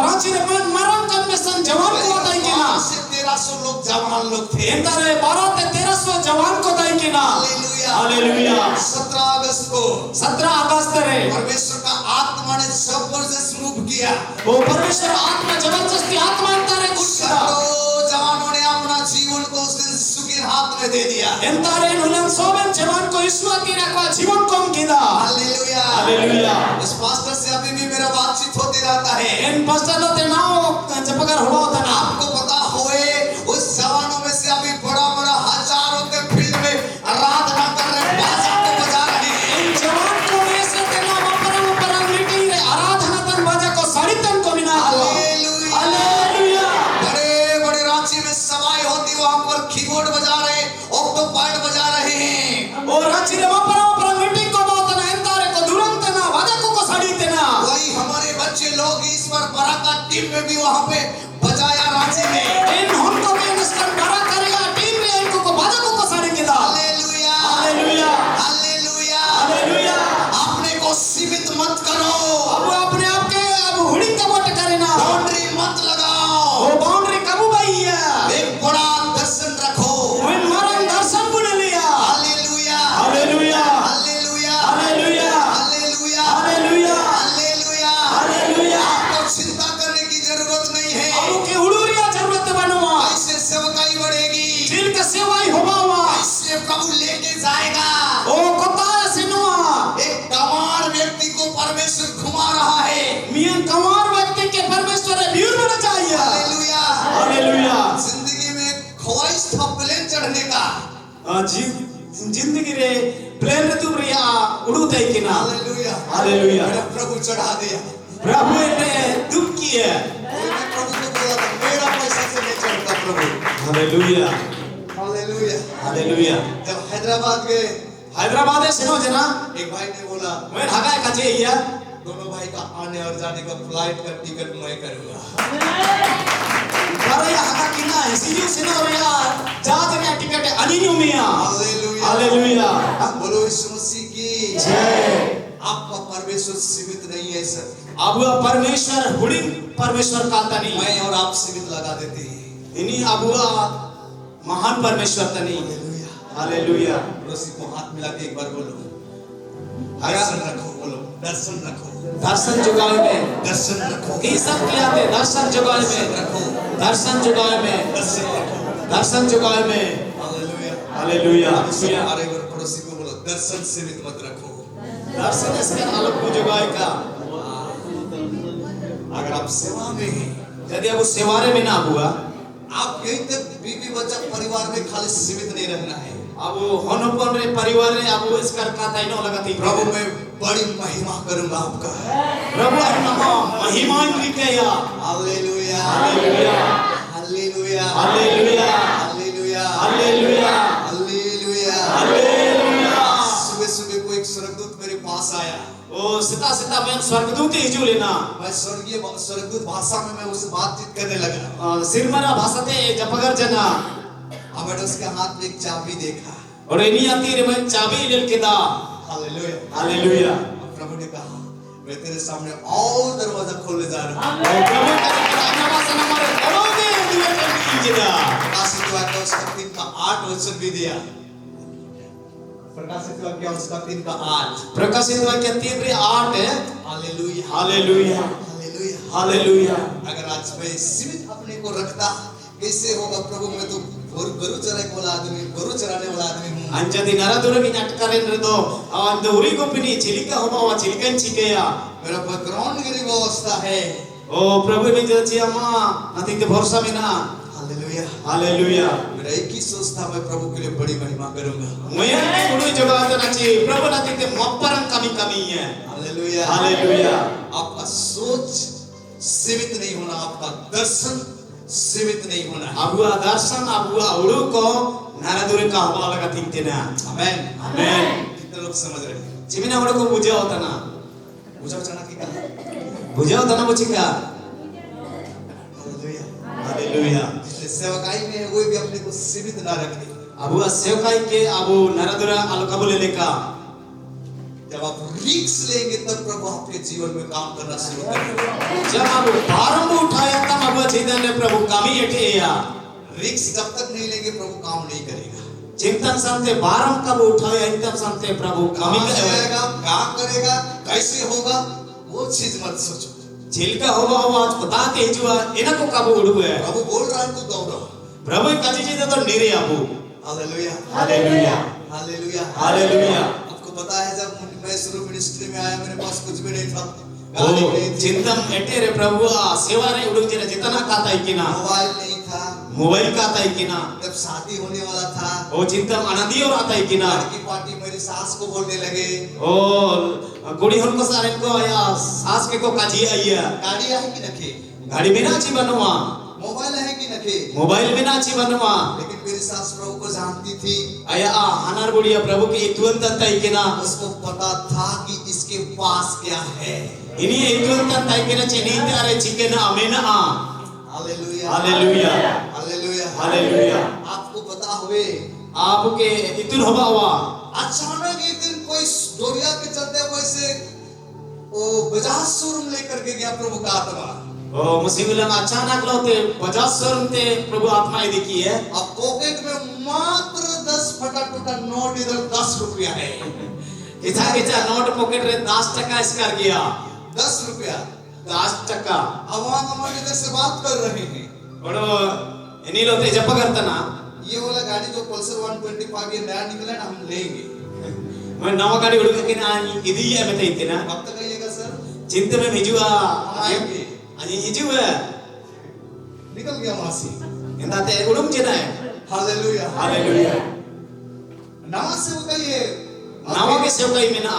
रांची रे मरण कन्वेंशन जवान को बताई कि ना 1300 लोग जवान लोग थे। इंतारे 12 से 1300 जवान को बताई कि ना हालेलुया, हालेलुया। 17 अगस्त को 17 अगस्त रे परमेश्वर का आत्मा ने जबरदस्त मूव किया। वो परमेश्वर आत्मा जबरदस्ती आत्मा अंतरे गुस्सा सैकड़ों जवानों ने अपना जीवन को उस दिन यीशु के हाथ में दे दिया। इंतारे नुलन सोबन जवान को ईश्वर की रखवा जीवन को किदा। Hallelujah, hallelujah. इस पास्टर से अभी भी मेरा बातचीत होती रहता है। इन पास्टर ते नाव जपकर हुआ होता ना आपको पता होए उस जवानों में से अभी बड़ा बड़ा हजारों के फील्ड में आराधना कर रहे, बाजा को बजा रहे हैं। इन जवान को ऐसे तेना परम मीटिंग रे आराधना तन बाजा को साड़ीतन को बिना हालेलुया, हालेलुया। बड़े बड़े रांची में सवाई होती, वहां पर कीबोर्ड बजा रहे, ऑक्टोपाड बजा रहे हैं। और रांची रे परम मीटिंग को बहुत ना इंतारे को दुरंत ना बाजा को साड़ीते ना वही हमारे बच्चे लोग इस बार बराका टीम में भी वहां पे बजाया रांची में। इन हमको भी इंस्टर बड़ा करेगा टीम में इनको को बाजा को साड़ी के दा। Hallelujah, hallelujah, hallelujah, hallelujah. अपने को सीमित मत करो, अब अपने आप के अब हुड़ी कबट करे ना बाउंड्री मत लगाओ, वो बाउंड्री कबू भाई है एक बड़ा दर्शन रखो। इन चढ़ने का। जिंदगी रे प्लेन रे तुम रिया उड़ू तय के ना। Hallelujah, hallelujah. मेरा प्रभु चढ़ा दिया। प्रभु ने दुख किया। मैंने प्रभु को बोला था मेरा पैसा से नहीं चढ़ता प्रभु। Hallelujah, hallelujah, hallelujah. जब हैदराबाद गए, हैदराबाद से नो जना एक भाई ने बोला मैं हगाय काजे या दोनों भाई का आने और जाने का फ्लाइट का टिकट मैं करूंगा। पर या हगा किना सीरियो से नो या जाते का टिकट अनियो मिया। Hallelujah, hallelujah. बोलो यीशु मसीह की जय। आपका परमेश्वर सीमित नहीं है सर। अब परमेश्वर हुड़ी परमेश्वर का तनी मैं और आप सीमित लगा देते हैं। इन्हीं अबुआ महान परमेश्वर तनी। हालेलुया। पड़ोसी को हाथ मिला के एक बार बोलो दर्शन रखो, बोलो दर्शन रखो, दर्शन जुगाल में दर्शन रखो। ये सब क्या थे दर्शन जुगाल में रखो, दर्शन जुगाल में दर्शन रखो। दर्शन जुगाल में। Hallelujah, hallelujah. हमारे पड़ोसी को बोलो दर्शन सीमित मत रखो। दर्शन इसके आलोक को जुगाए का। अगर आप सेवा में हैं, यदि अब सेवारे में ना हुआ आप यहीं तक बीवी बच्चा परिवार में खाली सीमित नहीं रहना है। अब होनोपन रे परिवार रे अब इसका का ताइनो लगाती प्रभु मैं बड़ी महिमा करूंगा आपका। प्रभु अपना महिमा लिखेया। Hallelujah, hallelujah, hallelujah, hallelujah, hallelujah, hallelujah, hallelujah, hallelujah. सुबह सुबह को एक स्वर्गदूत मेरे पास आया। ओ सीता सीता मैं स्वर्गदूत ही जो लेना मैं स्वर्गदूत भाषा में मैं उससे बातचीत करने लगा। सिरमरा भाषा ते जपगर जना अब मैंने उसके हाथ में एक चाबी देखा। और इन्हीं आती रे मैं चाबी ले के दा। Hallelujah, hallelujah. प्रभु ने कहा मैं तेरे सामने और दरवाजा खोलने जा रहा हूँ। प्रभु का अपना भाषा हमारे दरोगे दिए कीजिएगा। प्रकाशित वाक्य उसका 3 का 8 वचन भी दिया। प्रकाशित वाक्य उसका 3 का 8। प्रकाशित वाक्य 3 रे 8 है। Hallelujah, hallelujah, hallelujah, hallelujah. अगर आज मैं सीमित अपने को रखता कैसे होगा प्रभु? मैं तो गरु चराने वाला आदमी हूँ। अंजदि नरदुरगी नटकरेन रे दो अंद उरी गोपिनी चिलिका होवा चिलिकन चिकेया। मेरा बैकग्राउंड की व्यवस्था है। ओ प्रभु में जची अम्मा नथी ते भरोसा में ना। Hallelujah, hallelujah. मेरा एक ही सोच था मैं प्रभु के लिए बड़ी महिमा करूंगा। मैं उड़ी जगह तो नची प्रभु नथी ते मपरन कमी कमी है। Hallelujah, hallelujah. आपका सोच सीमित नहीं होना, आपका दर्शन सीमित नहीं होना। अबुआ दर्शन अबुआ उड़ू को नरदुरी का हवा लगा तीनते ना। आमेन, आमेन। कितने लोग समझ रहे हैं? चिमिना उड़ू को बुझा होता ना बुझा चना की कहा बुझा होता ना बुझिका। Hallelujah, hallelujah. इसलिए सेवकाई में कोई भी अपने को सीमित ना रखे। अबुआ सेवकाई के अबु नरदुरा अलकबुल लेका जब आप रिस्क लेंगे तब प्रभु आपके जीवन में काम करना शुरू करेंगे। जब आप भारम उठाया तब अब जीवन में प्रभु कामी एठे या रिस्क जब तक नहीं लेंगे प्रभु काम नहीं करेगा। चिंतन संते भारम कब उठाया तब संते प्रभु कामी करेगा, क्या करेगा, कैसे होगा, वो चीज मत सोचो। छिलका होगा आज पता के जुआ इना को कब उड़ू है। प्रभु बोल रहा है तो दौड़ो। प्रभु काजी जी तो निरे आपू। Hallelujah, hallelujah, hallelujah, hallelujah. आपको पता है जब मैं शुरू मिनिस्ट्री में आया मेरे पास कुछ भी नहीं था। चिंतन एटे रे प्रभु सेवा रे उड़ू जे जितना खाता है कि ना मोबाइल नहीं था, मोबाइल का आता है कि ना जब शादी होने वाला था ओ चिंतन अनदी और आता है कि ना लड़की पार्टी मेरी सास को बोलने लगे ओ कुड़ी हन को सारे को आया सास के को काजी आइया गाड़ी है कि नखे, गाड़ी बिना अच्छी बनवा मोबाइल है कि नखे, मोबाइल बिना अच्छी बनवा। लेकिन मेरी सास प्रभु को जानती थी। आया हनार बुढ़िया प्रभु के तुरंत तय के ना उसको पता था कि इसके पास क्या है। इन्हीं तुरंत तय के ना चीनी तारे चिकन अमेना हालेलुया, हालेलुया, हालेलुया, हालेलुया। आपको पता हुए आपके इतुन होगा हुआ अचानक एक दिन कोई डोरिया के चलते वैसे वो बजाज शोरूम लेकर के गया प्रभु का आत्मा। ओ मुसीबत अचानक लोते 50 शोरूम ते प्रभु आत्मा देखी है। अब पॉकेट में मात्र 10 फटा टूटा नोट, इधर 10 रुपया है। किचा किचा नोट पॉकेट रे 10 टका इसकर गया 10 रुपया 10 टका। अब वहां हमारे इधर से बात कर रहे हैं। बड़ो इन्हीं लोते जप करता ना ये वाला गाड़ी जो पल्सर 125 ये नया निकला ना हम लेंगे। मैं नवा गाड़ी उड़ के ना इदी है मैं इतना कब तक आइएगा सर? चिंता में भिजुआ आएंगे। अजी हिजुआ निकल गया वहां से। इंदाते उड़ुम जेना है हालेलुया हालेलुया नवा सेवका ये नावा के सेवकाई में ना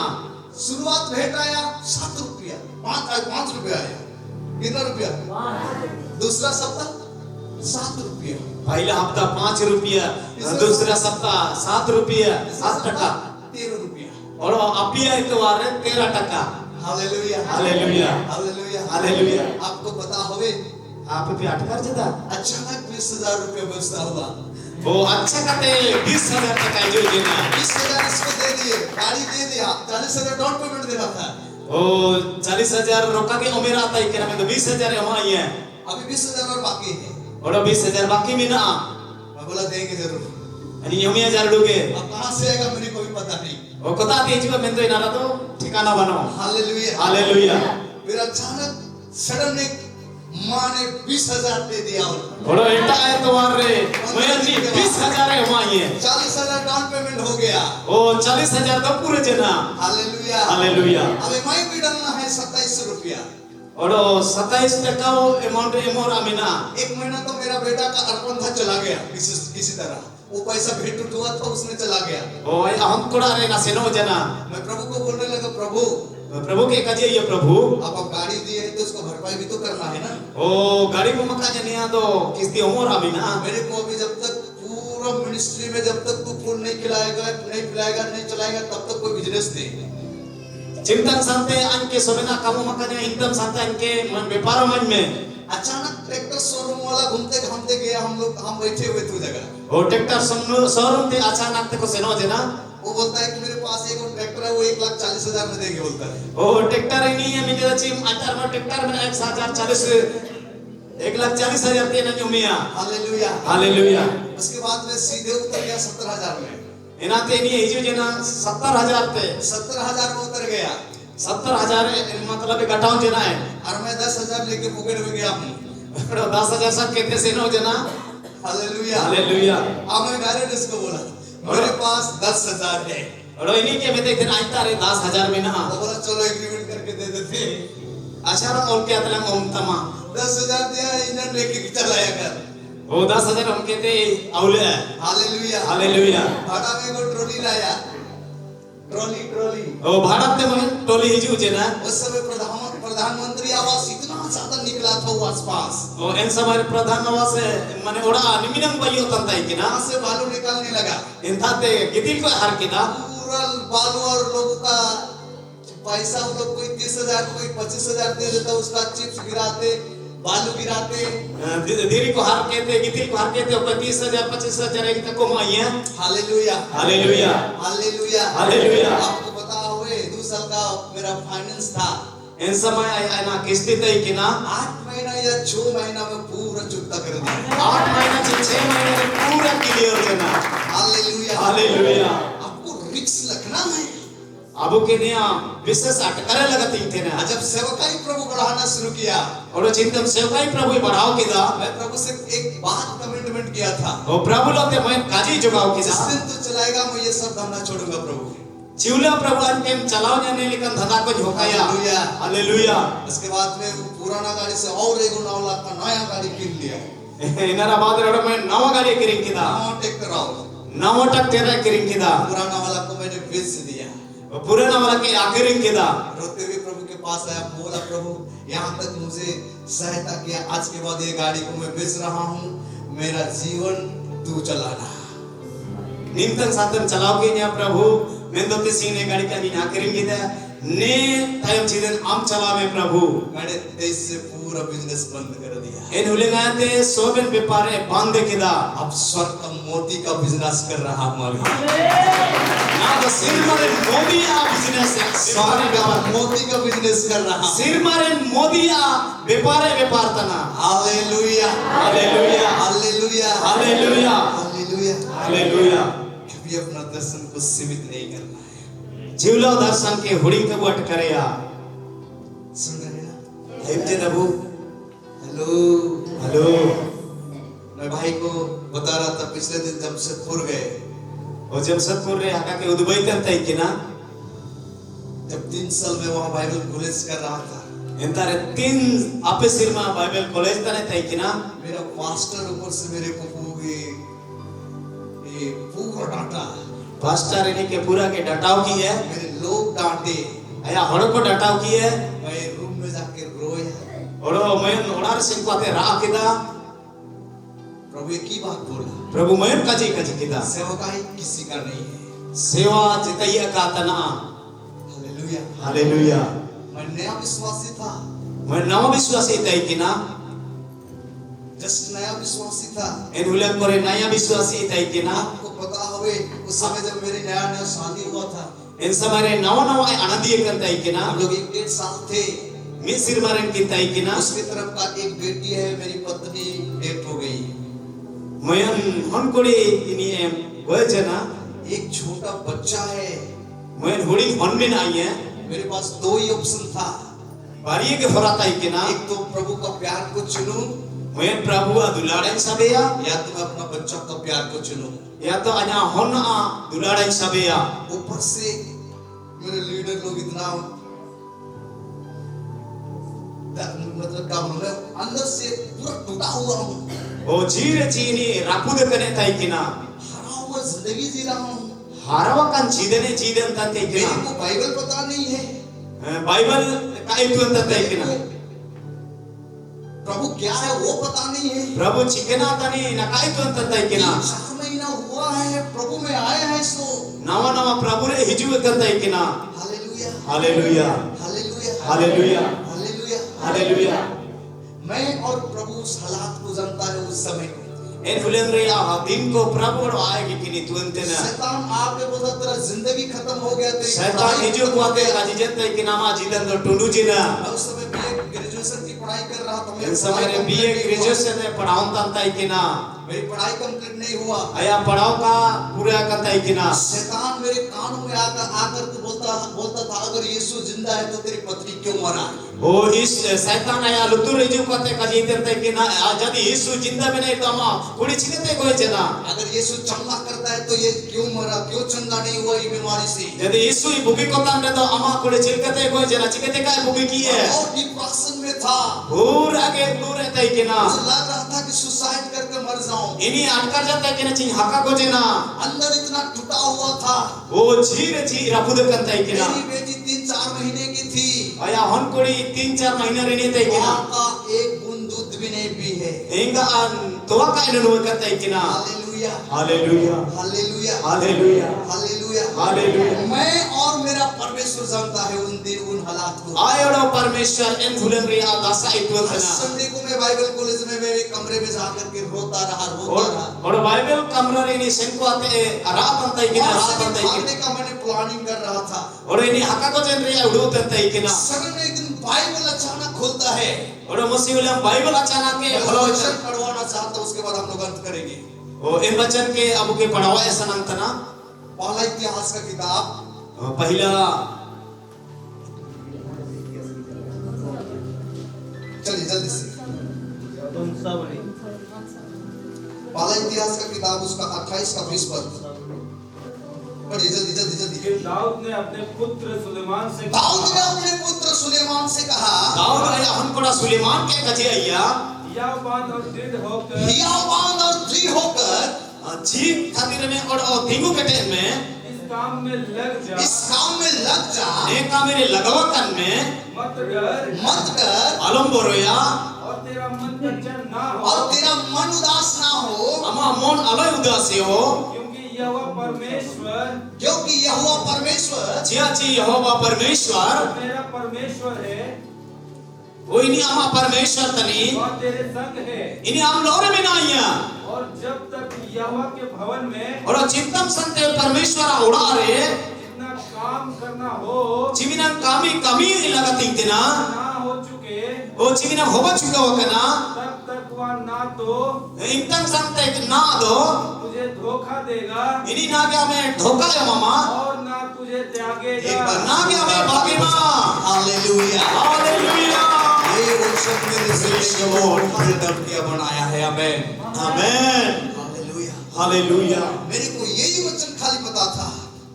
शुरुआत भेंट आया 7 रुपया 5 रुपया आया कितना रुपया दूसरा सप्ताह 7 रुपया पहला हफ्ता 5 रुपया दूसरा सप्ताह 7 रुपया 7 टका 13 रुपया और अपिया इतवार 13 टका हालेलुया हालेलुया हालेलुया हालेलुया आपको पता होवे आप पे अटकर जदा अचानक 20,000 रुपया बचता हुआ वो अच्छा कहते 20,000 टका जो देना 20,000 इसको दे दिए गाड़ी दे दिया 40,000 डाउन पेमेंट देना था ओ 40,000 रोका के मेरा आता है क्या मैं तो 20,000 हमारी है अभी 20,000 और बाकी है और 20,000 बाकी में ना मैं बोला देंगे जरूर अनि हमें 1000 डूगे अब कहां से आएगा मुझे कोई पता नहीं वो कता तेज में तो इनारा तो ठिकाना बनाओ हालेलुया हालेलुया फिर अचानक सडन एक मां ने 20,000 दे दिया और एटा है तुम्हार रे मैं जी 20,000 है हमारी है 40,000 डाउन पेमेंट हो गया ओ 40,000 तो पूरे जना हालेलुया हालेलुया अब ईएमआई भी डालना है 27 रुपया और 27 टका वो अमाउंट एमोर आमिना 1 महीना तो मेरा बेटा का अर्पण था चला गया किसी तरह वो पैसा भेंट हुआ था उसमें चला गया ओ हम कोड़ा रे ना सेनो जना मैं प्रभु को बोलने लगा प्रभु प्रभु के कजे ये प्रभु आप गाड़ी दिए है तो उसको भरपाई भी तो करना है ना ओ गाड़ी को मका जनिया तो किस्ती उमर आमिना मेरे को अभी जब तक पूरा मिनिस्ट्री में जब तक तू फूल नहीं खिलाएगा नहीं पिलाएगा नहीं चलाएगा तब तक कोई बिजनेस नहीं चिंतन संते अंके सोना कामो मका ने इनकम संते अंके व्यापार मन में अचानक ट्रैक्टर शोरूम वाला घूमते घूमते गया हम बैठे हुए थे जगह ओ ट्रैक्टर शोरूम ते अचानक ते को सेनो जना वो बोलता है कि मेरे पास एक ट्रैक्टर है वो 1,40,000 में देंगे बोलता है ओ ट्रैक्टर ही नहीं है मेरे चिम अचार में ट्रैक्टर में 1,040 1,40,000 देना जो मिया हालेलुया हालेलुया उसके बाद में सीधे उतर गया 70,000 में इना ते नहीं हिजो जना 70,000 ते 70,000 में उतर गया 70,000 मतलब घटाओ जना है और मैं 10,000 लेके पॉकेट में गया हूँ 10,000 सब कहते से नो जना हालेलुया हालेलुया अब मैं डायरेक्ट इसको बोला मेरे पास 10,000 है और इन्हीं के में देखते आइता रे 10,000 में ना वो बोला चलो एग्रीमेंट करके दे देते अच्छा और क्या तला ओम तमा 10,000 दिया इंजन लेके चलाया कर ओ 10,000 हम कहते औले हालेलुया हालेलुया भाड़ा में को ट्रॉली लाया ट्रॉली ओ भारत में मैं टोली हिजू जे ना उस समय प्रधानमंत्री आवास इतना ज्यादा निकला था वो आसपास ओ इन समय प्रधान आवास माने ओड़ा निमिनम बलियो तंता है कि ना वहां से बालू निकालने लगा इंथा ते गितिल को हार के ना पूरा बालू और लोग का पैसा वो लोग कोई 30,000 कोई 25,000 दे देता उसका चिप्स गिराते बालू गिराते धीरे को हार कहते गितिल को हार कहते 30,000 25,000 एक तक कमाई है हालेलुया हालेलुया हालेलुया हालेलुया आपको पता होवे 2 साल का मेरा फाइनेंस था इन समय आना किस्ती तय कि ना 8 महीना या 6 महीना में पूरा चुकता कर दिया 8 महीना से 6 महीने में पूरा क्लियर जना हालेलुया हालेलुया आपको रिस्क रखना है अब के निया विशेष अटकरे लगती थे ना जब सेवकाई प्रभु बढ़ाना शुरू किया और चिंतन सेवकाई प्रभु बढ़ाओ के दा मैं प्रभु से एक बात कमिटमेंट किया था और प्रभु लोग मैं काजी जुगाओ के जिस दा दिन तू चलाएगा मैं ये सब धंधा छोड़ूंगा प्रभु चिवला प्रभु अंतिम चलाओ जाने लेकिन धंधा को झोकाया हालेलुया हालेलुया उसके बाद में वो पुराना गाड़ी से और एक 9 लाख का नया गाड़ी किन लिया इनरा बाद रे मैं नवा गाड़ी किरिंग के दा नया ट्रैक्टर आओ नवा टक तेरा किरिंग के दा पुराना वाला को मैंने बेच दिया पुराना वाला के आखिरिंग के दा रोते हुए प्रभु के पास आया बोला प्रभु यहाँ तक मुझे सहायता किया आज के बाद ये गाड़ी को मैं बेच रहा हूँ मेरा जीवन तू चलाना निंतन साधन चलाओगे ना प्रभु मैं तो ते सीने गाड़ी का नहीं आखिरिंग दा ने टाइम चीजन हम चलावे प्रभु मैंने देश से पूरा बिजनेस बंद कर दिया इन उलेगा ते सोबन व्यापार बंद के दा अब स्वर्ग का मोती का बिजनेस कर रहा हूँ अभी ना तो सिर मारे मोदी आ बिजनेस स्वर्ग का मोती का बिजनेस कर रहा हूँ सिर मारे मोदी आ व्यापार तना hallelujah hallelujah hallelujah hallelujah hallelujah hallelujah कभी अपना दर्शन को सीमित नहीं करना है जीवलो दर्शन के हुड़ी के वट करेया सुन रहे ना हेम जे दबू हेलो हेलो मैं भाई को बता रहा था पिछले दिन जमशेदपुर गए और जमशेदपुर रे आका के उदबई तंतई कि ना जब 3 साल में वहाँ बाइबल कॉलेज कर रहा था इंतारे 3 आपे सिरमा बाइबल कॉलेज तने तई कि ना मेरा पास्टर ऊपर से मेरे को पूरी के पूरा डांटा, पास्टर ini के पूरा के डटाव की है, मेरे लोग डांटे, आया हड़ को डटाव की है, मैं रूम में जाके रोया। ओरो मैं ओड़ार से को आते रा किदा, प्रभु एक ही बात बोला, प्रभु मैं कजी कजी किदा, सेवकाई किसी का नहीं है। सेवा जितैया का तना, हालेलुया, हालेलुया। मैं नया विश्वासी था, मैं नवा विश्वासी तै किना, जस्ट नया विश्वासी था। इन उलम करे नया विश्वासी तै किना, आपको पता होवे उस समय जब मेरे नया शादी हुआ था, इन समय नवा नवा आनंदी कर तै किना, हम लोग 1.5 साल थे। मिस्र मारन की तै किना, उसकी तरफ का एक बेटी है, मेरी पत्नी डेथ हो गई। मैं हन कोड़ी इनी गोय जना, एक छोटा बच्चा है। मैं हुड़ी हन में आई है, मेरे पास 2 ही ऑप्शन था, बारिये के होरा तै किना, एक तो प्रभु का प्यार को चुनूं, मैं प्रभु दुलाड़न सबेया, या तो मैं अपना बच्चा का प्यार को चुनूं। या तो अन्या हन दुलाड़न सबेया। ऊपर से मेरे लीडर लोग इतना मतलब क्या बोलूं मैं, अंदर से पूरा टूटा हुआ हूँ, ओ जीरे चीनी रापुद कने तै किना, हरा हुआ जिंदगी जी रहा हूँ। हारवा कान जीदने जीदन तै किना, मेरे को बाइबल पता नहीं है, बाइबल काय तुन तै किना, प्रभु क्या है वो पता नहीं है। प्रभु चिकना तनी नकाय तुन तै किना, 4 महीना हुआ है प्रभु में आया है, सो नवा नवा प्रभु रे हिजु तै किना। Hallelujah, hallelujah, hallelujah, hallelujah, hallelujah, hallelujah. मैं और प्रभु उस हालात को जानता है उस समय को। इन हुलन रे दिन को प्रभु रो आएगी कि नहीं तुनते ना, शैतान आके बोला तेरा जिंदगी खत्म हो गया, तेरी शैतान पढ़ाई हिजु खत्म को हो आते गया। राजीजन तै किना मा जीदन तो टुंडू जिना। मैं उस समय बीए ग्रेजुएशन की पढ़ाई कर रहा था। इन समय रे बीए ग्रेजुएशन में पढ़ाऊं तै किना, मेरी पढ़ाई कंप्लीट नहीं हुआ। आया पढ़ाओ का पूरा करता किना। शैतान मेरे कानों में आकर के बोलता था, अगर यीशु जिंदा है तो तेरी पत्नी क्यों मरा? ओ इस शैतान आया लुतुर रिजु कते कजी तेरते किना, यदि यीशु जिंदा में नहीं तो अमा कुड़ी छिकते कोई जना, अगर यीशु चंगा करता है तो ये क्यों मरा, क्यों चंगा नहीं हुआ ये बीमारी से? यदि यीशु ही बुगी को तान तो अमा कुड़ी छिकते कोई जना, छिकते काय बुगी की है? और डिप्रेशन में था, पूर आगे दूर रहता किना, मुझे लग रहा था कि सुसाइड करके मर जाऊं। इन्हीं अटका जाता किना चिं हका को जना, अंदर इतना टूटा हुआ था। ओ झीर झीर रफुद करता किना। मेरी बेटी 3-4 महीने की थी। आया हन कुड़ी 3-4 महीना रहने तय किना, का एक बूंद दूध भी नहीं पी है। इंगा तो का इन्हों करता किना। Hallelujah, hallelujah, hallelujah, hallelujah, hallelujah, hallelujah. मैं और मेरा परमेश्वर जानता है उन दिन उन हालात को। आयोड़ो परमेश्वर इन भूलन रे आदासा इतवन हर तना। संडे को मैं बाइबल कॉलेज में मेरे कमरे में जाकर के रोता रहा। और बाइबल कमरा रे नि सेंको आते रात अंतै किना, रात अंतै किना। भागने का मैंने प्लानिंग कर रहा था। और इन्हीं हका को जन रे उड़ो तंतै किना। सडन एक दिन बाइबल अचानक खुलता है। और मुसीबत बाइबल अचानक के हलो वचन पढ़वाना चाहता हूं, उसके बाद हम लोग अंत करेंगे। ओ इन वचन के अब के पढ़ावा ऐसा नाम तना। पहला इतिहास का किताब, पहला चलिए जल्दी से। पहला इतिहास का किताब उसका 28 का 20 पद पढ़िए जल्दी जल्दी जल्दी। दाऊद ने अपने पुत्र सुलेमान से कहा, दाऊद ने हमकोड़ा सुलेमान के कजे आया, हियावान और दृढ़ होकर जीव खातिर में और दिगु के टाइम में इस काम में लग जा। एक काम मेरे लगवा कन में मत डर आलम बोरोया, और तेरा मन चंचल ना हो, और तेरा मन उदास ना हो, अमा मन अलय उदासी हो, क्योंकि यहोवा परमेश्वर जिया जी यहोवा परमेश्वर मेरा परमेश्वर है, वो इन्हीं अमा परमेश्वर तनी और तेरे संग है। इन्हीं हम लोरे में ना आया, और जब तक यहोवा के भवन में और चित्तम संते परमेश्वर उड़ा रे जितना काम करना हो, जीविना कामी कमी लगती इतना ना हो चुके, ओ जीविना होगा चुका हो कना, तब तक वह ना तो इंतम संते ना दो तुझे धोखा देगा, इन्हीं ना क्या मैं धोखा है मामा, और ना तुझे त्यागेगा। एक बार ना क्या मैं भागी माँ। हालेलुया। हालेलुया, ये वचन मेरे से वो पलटन किया बनाया है। आमेन, आमेन, हालेलुया, हालेलुया। मेरे को यही वचन खाली पता था।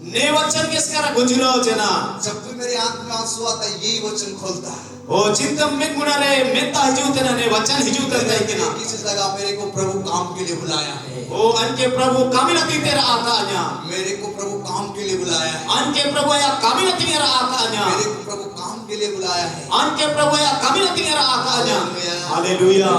ने वचन किसका गुजरो जना, जब मेरे आंख में आंसू आता है, यही वचन खोलता है। ओ चित्तम में मुनारे मेता हिजूतना ने वचन हिजूतन ताइकिना किसी जगह मेरे को प्रभु काम के लिए बुलाया है। ओ अनके प्रभु कामिनती तेरा आकाnya मेरे को प्रभु काम के लिए बुलाया है। अनके प्रभु या कामिनती तेरा आकाnya मेरे को प्रभु काम के लिए बुलाया है। अनके प्रभु या कामिनती तेरा आकाnya हालेलुया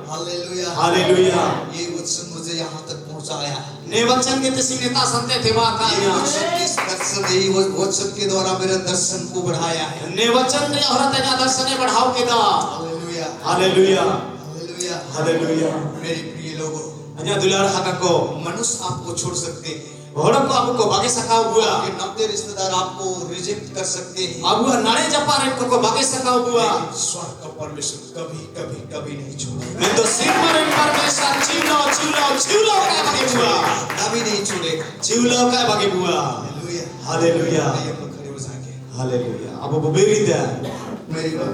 हालेलुया हालेलुया ये वचन मुझे यहाँ तक पहुँचाया है। ने वचन के तसी नेता संते थे ये वाकाnya वचन इस दर्शन यही वचन के द्वारा मेरे दर्शन को बढ़ाया है। ने वचन रे औरत ना दर्शने बढ़ाओ के दा हालेलुया हालेलुया हालेलुया हालेलुया मेरे प्रिय लोगों, अजा दुलार हका को मनुष्य आपको छोड़ सकते हैं, घोड़ों को आपको भागे सकाओ बुआ आपके नाते रिश्तेदार आपको रिजेक्ट कर सकते हैं, अब वो नारे जपारे को भागे सकाओ बुआ लेकिन स्वर्ग का परमेश्वर कभी कभी कभी नहीं छोड़ेगा। मैं तो सिर मरे परमेश्वर चिवलो का भागे बुआ कभी नहीं छोड़ेगा। चिवलो का भागे बुआ हालेलुया हालेलुया आइए हम लोग खड़े हो जाएंगे। हालेलुया अब वो बेरी दे मेरी बात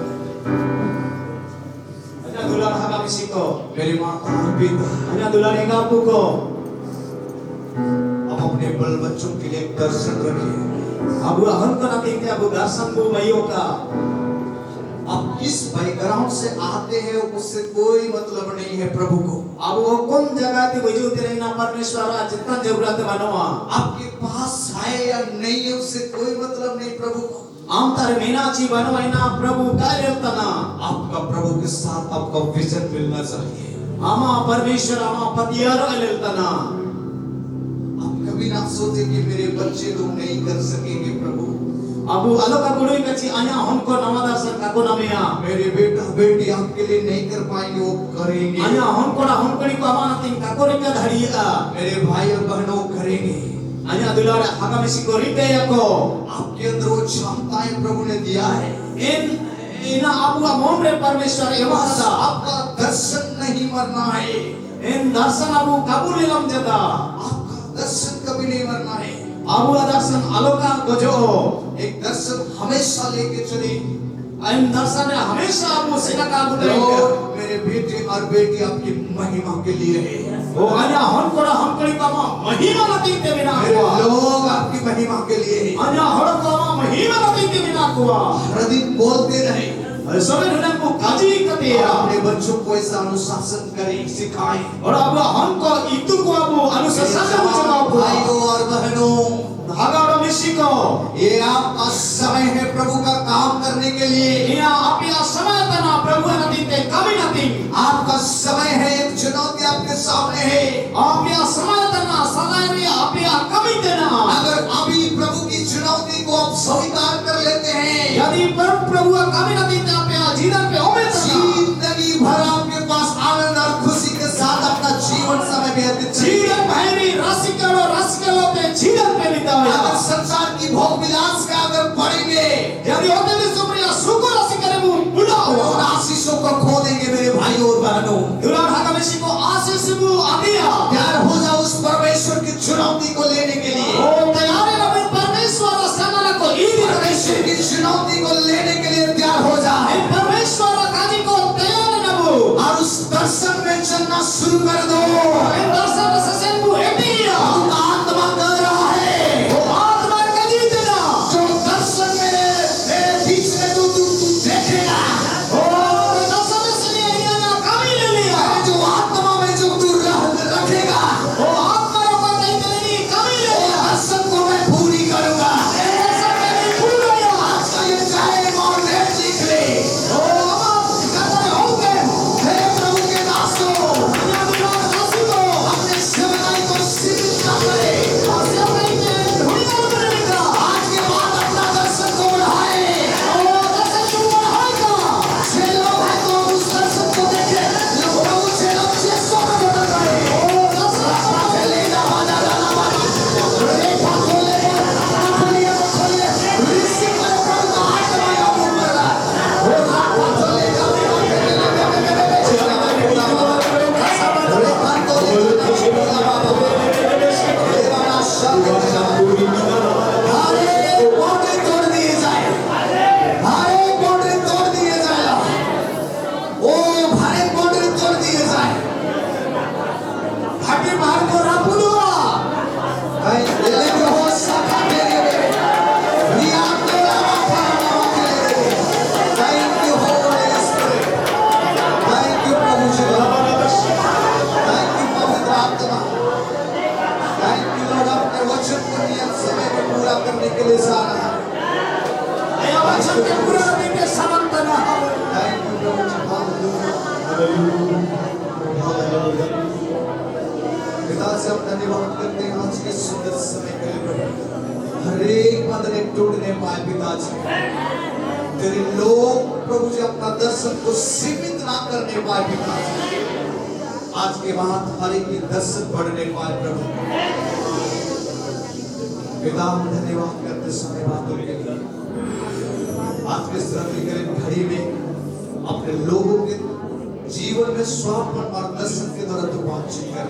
अजा दुलार हका मिसी को मेरी माता और पिता, अजा दुलार एगा आपू को हम अपने बल बच्चों के लिए एक दर्शन रखिए। अब वो हम को ना देखते अब दर्शन को मइयो का आप किस बैकग्राउंड से आते हैं उससे कोई मतलब नहीं है प्रभु को। अब वो कौन जगह ते वजू तेरे ना परमेश्वर जितना जरूरत बनवा आपके पास है या नहीं है उससे कोई मतलब नहीं प्रभु को। आम तारे मीना जी बनवाई ना प्रभु का लेतना आपका प्रभु के साथ आपका विजन मिलना चाहिए। आमा परमेश्वर आमा पतियारो लेतना आप कभी ना सोचे कि मेरे बच्चे लोग नहीं कर सकेंगे प्रभु। अब अलो का गुड़ोई कची आया हमको नवा दर्शन का को नमिया मेरे बेटा बेटी आपके लिए नहीं कर पाएंगे, वो करेंगे। आया हमको को अमाना तिन का को रिका धड़िया मेरे भाई और बहनों करेंगे। आया दुलार हका मिसी को रिटे को आपके अंदर वो क्षमताएं प्रभु ने दिया है। इन आपका मोन रे परमेश्वर एवासा आपका दर्शन नहीं मरना है, इन दर्शन अबु काबू लेलम जदा आपका दर्शन कभी नहीं मरना है। अबु दर्शन अलोका गजो एक दर्शन हमेशा लेके चले। इन दर्शन ने हमेशा अबु सेना का और बुते मेरे बेटे और बेटी आपकी महिमा के लिए है। ओ आया हम कड़ी का महिमा नती ते बिना मेरे हुआ लोग आपकी महिमा के लिए है। आया हड़ का महिमा नती ते बिना हुआ हर दिन बोलते रहे, समय ढूंढने को काजी कते और अपने बच्चों को ऐसा अनुशासन करें, सिखाएं। और अब हमको इतु को अब अनुशासन में जवाब भाइयों और बहनों, भागाड़ो मिशी को ये आपका समय है प्रभु का काम करने के लिए। या आपया समय तना प्रभु नदी ते कमी नदी आपका समय है, एक चुनौती आपके सामने है। आपया समय तना समय रे आपया कमी देना अगर अभी प्रभु की चुनौती को आप स्वीकार कर लेते हैं, यदि प्रभु कमी नदी ते आपया जीवन पे ओमे जिंदगी भर आपके पास आनंद और खुशी के साथ अपना जीवन समय व्यतीत जीवन भैरी रसिकलो पे जीवन पे बिताओ अगर संसार की भोग विलास का अगर पढ़ेंगे, यदि होते भी सुप्रिया सुको रसिकले मु बुलाओ उन आशीषों को खो देंगे मेरे भाइयों और बहनों। दुलार हकमिशी को आशीष मु आदिया तैयार हो जाओ उस परमेश्वर की चुनौती को लेने के लिए। ओ तैयार है नवीन परमेश्वर सामना को ईदी परमेश्वर की चुनौती को लेने के लिए तैयार हो जाओ। परमेश्वर से हम धन्यवाद करते हैं आज के सुंदर समय के लिए प्रभु। हर एक बंधन टूटने पाए पिताजी। तेरे लोग प्रभु जी अपना दर्शन को सीमित ना करने पाए पिताजी। आज के बाद हर एक की दर्शन बढ़ने पाए प्रभु। पिता हम धन्यवाद करते समय बातों के लिए आज के श्रद्धा के घड़ी में अपने लोगों के जीवन में स्वापन और दर्शन के द्वारा तो बातचीत कर।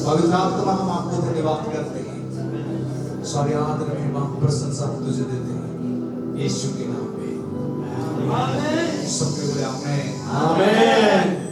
पवित्र आत्मा हम आपको धन्यवाद करते हैं। सारे आदर में हम प्रशंसा तुझे देते हैं यीशु के नाम में। सबके बोले आमीन। आमीन।